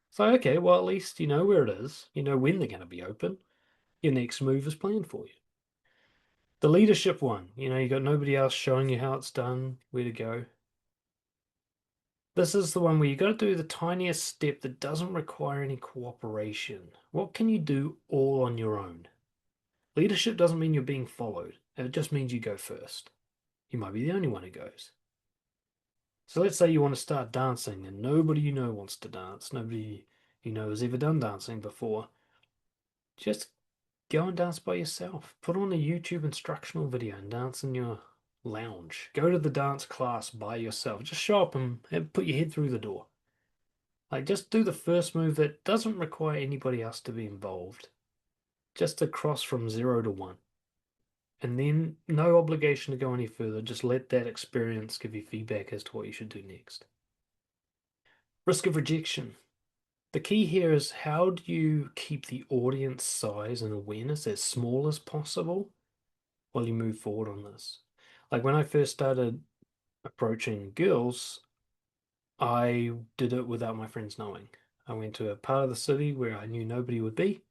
So, okay, well, at least you know where it is. You know when they're going to be open. Your next move is planned for you. The leadership one, you got nobody else showing you how it's done, where to go. This is the one where you got to do the tiniest step that doesn't require any cooperation. What can you do all on your own? Leadership doesn't mean you're being followed. It just means you go first. You might be the only one who goes. So let's say you want to start dancing and nobody you know wants to dance. Nobody you know has ever done dancing before. Just go and dance by yourself. Put on a YouTube instructional video and dance in your lounge. Go to the dance class by yourself. Just show up and put your head through the door. Like, just do the first move that doesn't require anybody else to be involved. Just to cross from 0 to 1. And then no obligation to go any further. Just let that experience give you feedback as to what you should do next. Risk of rejection. The key here is, how do you keep the audience size and awareness as small as possible while you move forward on this? Like when I first started approaching girls, I did it without my friends knowing. I went to a part of the city where I knew nobody would be,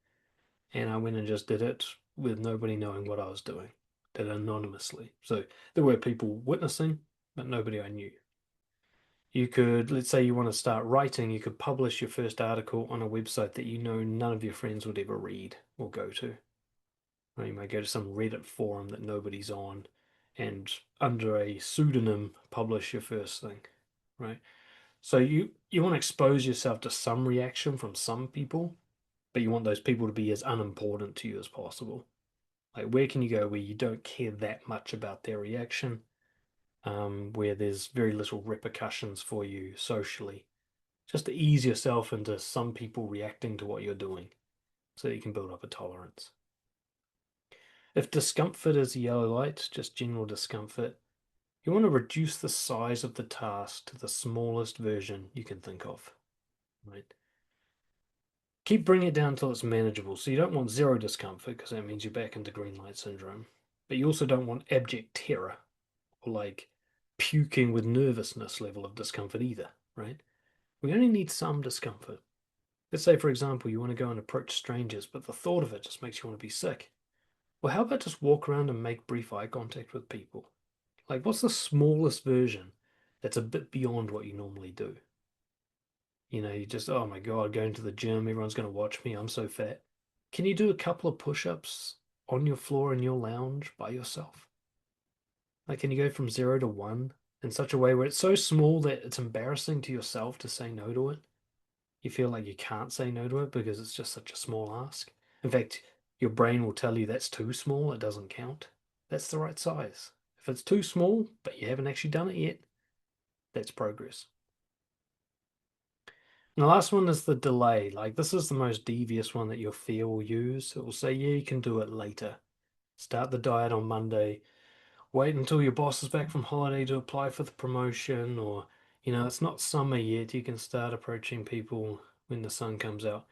and I went and just did it with nobody knowing what I was doing. Did it anonymously. So there were people witnessing, but nobody I knew. You could, let's say you want to start writing, you could publish your first article on a website that you know none of your friends would ever read or go to. Or you may go to some Reddit forum that nobody's on and under a pseudonym publish your first thing, right? So you want to expose yourself to some reaction from some people, but you want those people to be as unimportant to you as possible. Like, where can you go where you don't care that much about their reaction, where there's very little repercussions for you socially, just to ease yourself into some people reacting to what you're doing so that you can build up a tolerance. If discomfort is a yellow light, just general discomfort, you want to reduce the size of the task to the smallest version you can think of, right? Keep bringing it down until it's manageable. So you don't want zero discomfort because that means you're back into green light syndrome. But you also don't want abject terror or like puking with nervousness level of discomfort either, right? We only need some discomfort. Let's say, for example, you want to go and approach strangers, but the thought of it just makes you want to be sick. Well, how about just walk around and make brief eye contact with people? Like, what's the smallest version that's a bit beyond what you normally do? You just, oh my God, going to the gym, everyone's going to watch me, I'm so fat. Can you do a couple of push-ups on your floor in your lounge by yourself? Like, can you go from 0 to 1 in such a way where it's so small that it's embarrassing to yourself to say no to it? You feel like you can't say no to it because it's just such a small ask. In fact, your brain will tell you that's too small, it doesn't count. That's the right size. If it's too small, but you haven't actually done it yet, that's progress. And the last one is the delay. Like this is the most devious one that your fear will use. It will say, yeah, you can do it later. Start the diet on Monday. Wait until your boss is back from holiday to apply for the promotion, or, it's not summer yet. You can start approaching people when the sun comes out.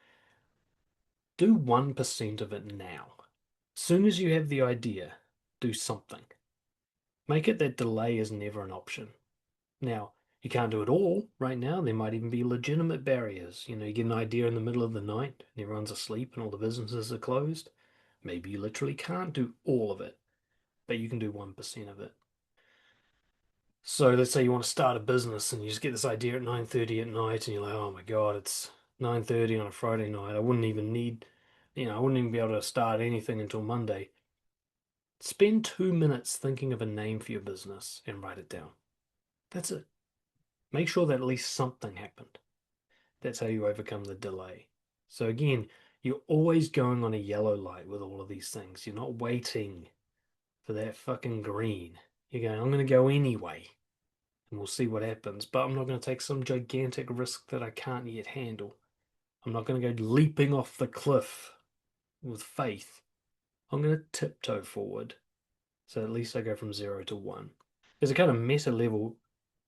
Do 1% of it now. As soon as you have the idea, do something. Make it that delay is never an option. Now, you can't do it all right now. There might even be legitimate barriers. You get an idea in the middle of the night and everyone's asleep and all the businesses are closed. Maybe you literally can't do all of it, but you can do 1% of it. So let's say you want to start a business and you just get this idea at 9:30 at night and you're like, oh my God, it's 9:30 on a Friday night. I wouldn't even need, I wouldn't even be able to start anything until Monday. Spend 2 minutes thinking of a name for your business and write it down. That's it. Make sure that at least something happened. That's how you overcome the delay. So again, you're always going on a yellow light with all of these things. You're not waiting for that fucking green. You're going, I'm going to go anyway, and we'll see what happens. But I'm not going to take some gigantic risk that I can't yet handle. I'm not going to go leaping off the cliff with faith. I'm going to tiptoe forward. So at least I go from 0 to 1. There's a kind of meta level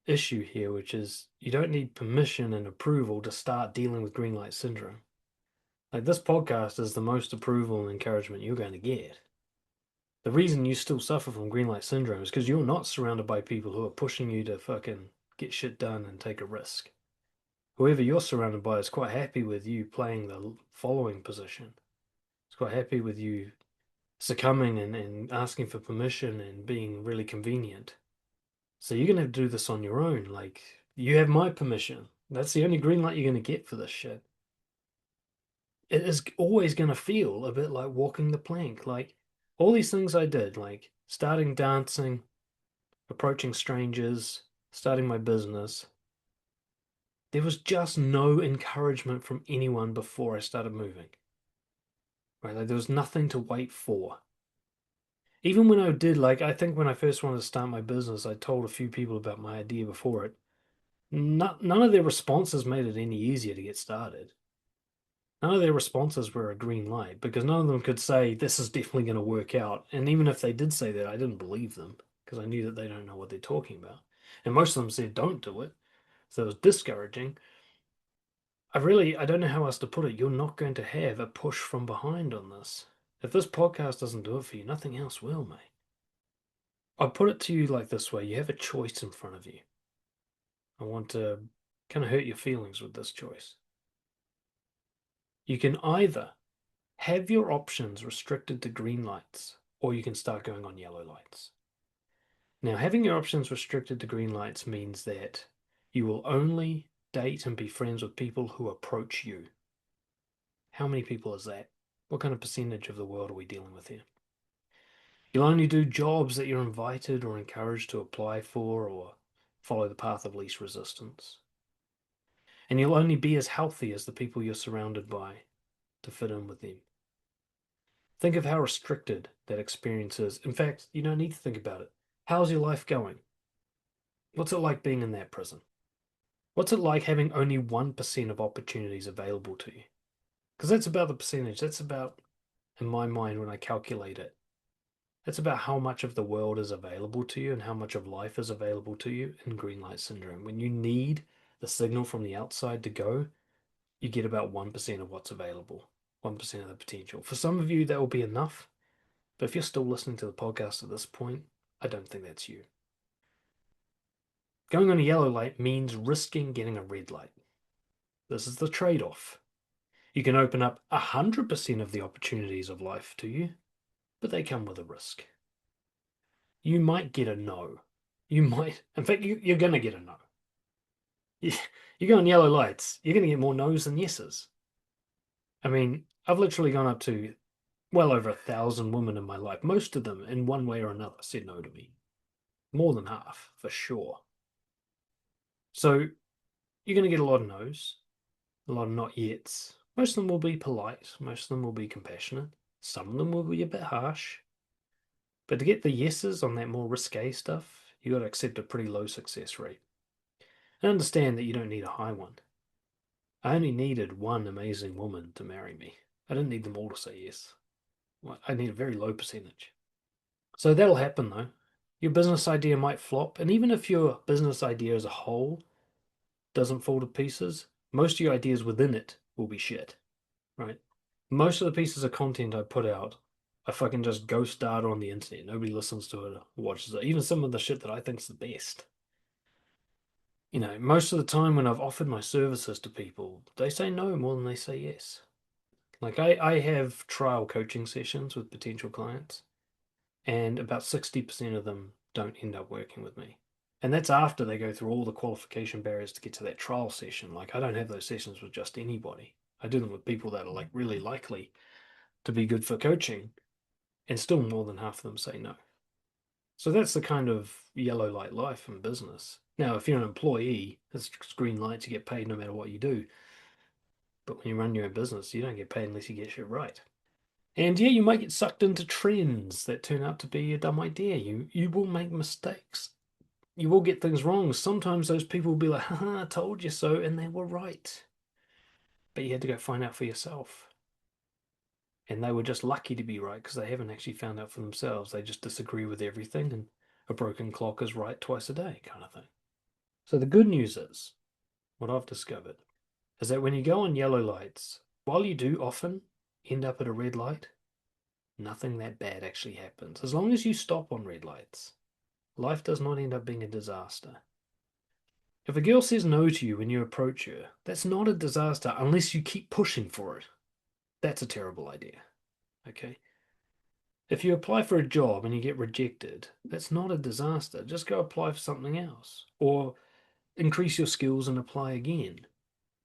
issue here, which is you don't need permission and approval to start dealing with green light syndrome. Like this podcast is the most approval and encouragement you're going to get. The reason you still suffer from green light syndrome is because you're not surrounded by people who are pushing you to fucking get shit done and take a risk. Whoever you're surrounded by is quite happy with you playing the following position. It's quite happy with you succumbing and asking for permission and being really convenient. So you're gonna have to do this on your own. Like, you have my permission. That's the only green light you're gonna get for this shit. It is always gonna feel a bit like walking the plank. Like, all these things I did, like starting dancing, approaching strangers, starting my business, there was just no encouragement from anyone before I started moving. Right? Like, there was nothing to wait for. Even when I did, like, I think when I first wanted to start my business, I told a few people about my idea before it. None of their responses made it any easier to get started. None of their responses were a green light because none of them could say this is definitely going to work out. And even if they did say that, I didn't believe them because I knew that they don't know what they're talking about. And most of them said don't do it. So it was discouraging. I don't know how else to put it. You're not going to have a push from behind on this. If this podcast doesn't do it for you, nothing else will, mate. I'll put it to you like this way. You have a choice in front of you. I want to kind of hurt your feelings with this choice. You can either have your options restricted to green lights, or you can start going on yellow lights. Now, having your options restricted to green lights means that you will only date and be friends with people who approach you. How many people is that? What kind of percentage of the world are we dealing with here? You'll only do jobs that you're invited or encouraged to apply for or follow the path of least resistance. And you'll only be as healthy as the people you're surrounded by to fit in with them. Think of how restricted that experience is. In fact, you don't need to think about it. How's your life going? What's it like being in that prison? What's it like having only 1% of opportunities available to you? Because that's about the percentage. That's about, in my mind, when I calculate it, that's about how much of the world is available to you and how much of life is available to you in green light syndrome. When you need the signal from the outside to go, you get about 1% of what's available, 1% of the potential. For some of you, that will be enough. But if you're still listening to the podcast at this point, I don't think that's you. Going on a yellow light means risking getting a red light. This is the trade-off. You can open up 100% of the opportunities of life to you, but they come with a risk. You might get a no. In fact, you're going to get a no. You go on yellow lights, you're going to get more no's than yeses. I mean, I've literally gone up to well over 1,000 women in my life. Most of them, in one way or another, said no to me. More than half, for sure. So you're going to get a lot of no's, a lot of not yets. Most of them will be polite. Most of them will be compassionate. Some of them will be a bit harsh. But to get the yeses on that more risque stuff, you got to accept a pretty low success rate. And understand that you don't need a high one. I only needed one amazing woman to marry me. I didn't need them all to say yes. Well, I need a very low percentage. So that'll happen though. Your business idea might flop, and even if your business idea as a whole doesn't fall to pieces, most of your ideas within it will be shit, right? Most of the pieces of content I put out, I fucking just ghost data on the internet. Nobody listens to it or watches it. Even some of the shit that I think's the best. Most of the time when I've offered my services to people, they say no more than they say yes. Like I have trial coaching sessions with potential clients, and about 60% of them don't end up working with me. And that's after they go through all the qualification barriers to get to that trial session. Like I don't have those sessions with just anybody. I do them with people that are like really likely to be good for coaching, and still more than half of them say no. So that's the kind of yellow light life in business. Now, if you're an employee, it's green light, you get paid no matter what you do. But when you run your own business, you don't get paid unless you get shit right. And yeah, you might get sucked into trends that turn out to be a dumb idea. You will make mistakes. You will get things wrong. Sometimes those people will be like, haha, I told you so, and they were right. But you had to go find out for yourself. And they were just lucky to be right because they haven't actually found out for themselves. They just disagree with everything, and a broken clock is right twice a day, kind of thing. So the good news is, what I've discovered, is that when you go on yellow lights, while you do often end up at a red light, nothing that bad actually happens. As long as you stop on red lights, life does not end up being a disaster. If a girl says no to you when you approach her, that's not a disaster unless you keep pushing for it. That's a terrible idea. Okay? If you apply for a job and you get rejected, that's not a disaster. Just go apply for something else or increase your skills and apply again.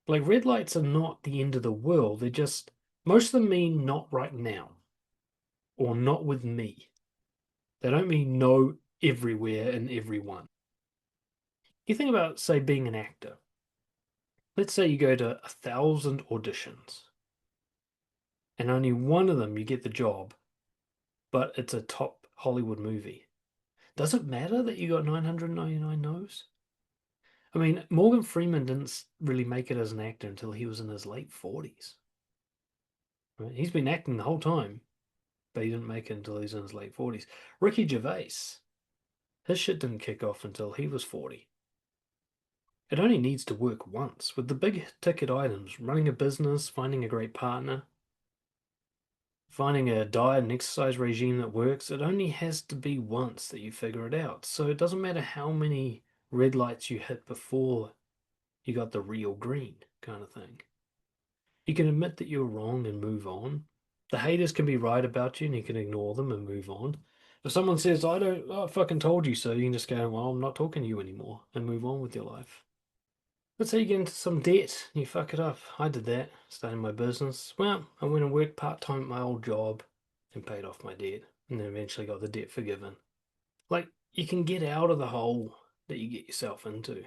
Like red lights are not the end of the world. They're just, most of them mean not right now or not with me. They don't mean no everywhere and everyone. You think about, say, being an actor. Let's say you go to 1,000 auditions and only one of them you get the job, but it's a top Hollywood movie. Does it matter that you got 999 no's? I mean, Morgan Freeman didn't really make it as an actor until he was in his late 40s. Right? He's been acting the whole time, but he didn't make it until he's in his late 40s. Ricky Gervais, his shit didn't kick off until he was 40. It only needs to work once. With the big ticket items, running a business, finding a great partner, finding a diet and exercise regime that works, it only has to be once that you figure it out. So it doesn't matter how many red lights you hit before you got the real green kind of thing. You can admit that you're wrong and move on. The haters can be right about you and you can ignore them and move on. If someone says, I fucking told you so, you can just go, well, I'm not talking to you anymore and move on with your life. Let's say you get into some debt and you fuck it up. I did that, starting my business. Well, I went and worked part-time at my old job and paid off my debt and then eventually got the debt forgiven. Like, you can get out of the hole that you get yourself into.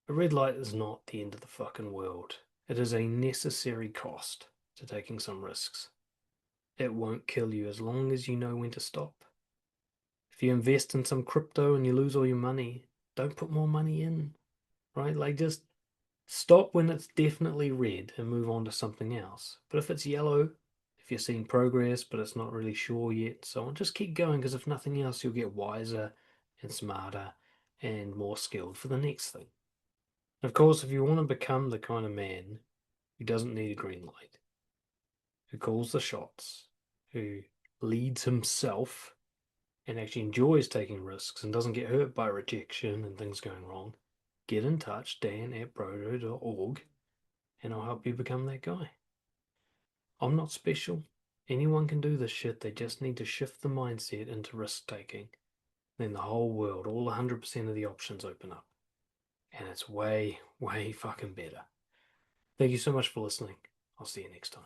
A red light is not the end of the fucking world. It is a necessary cost to taking some risks. It won't kill you as long as you know when to stop. If you invest in some crypto and you lose all your money, don't put more money in, right? Like just stop when it's definitely red and move on to something else. But if it's yellow, if you're seeing progress but it's not really sure yet, so on, just keep going because if nothing else, you'll get wiser and smarter and more skilled for the next thing. Of course, if you want to become the kind of man who doesn't need a green light, who calls the shots, who leads himself and actually enjoys taking risks and doesn't get hurt by rejection and things going wrong, get in touch, dan@brodo.org, and I'll help you become that guy. I'm not special. Anyone can do this shit. They just need to shift the mindset into risk taking. Then the whole world, all 100% of the options open up. And it's way, way fucking better. Thank you so much for listening. I'll see you next time.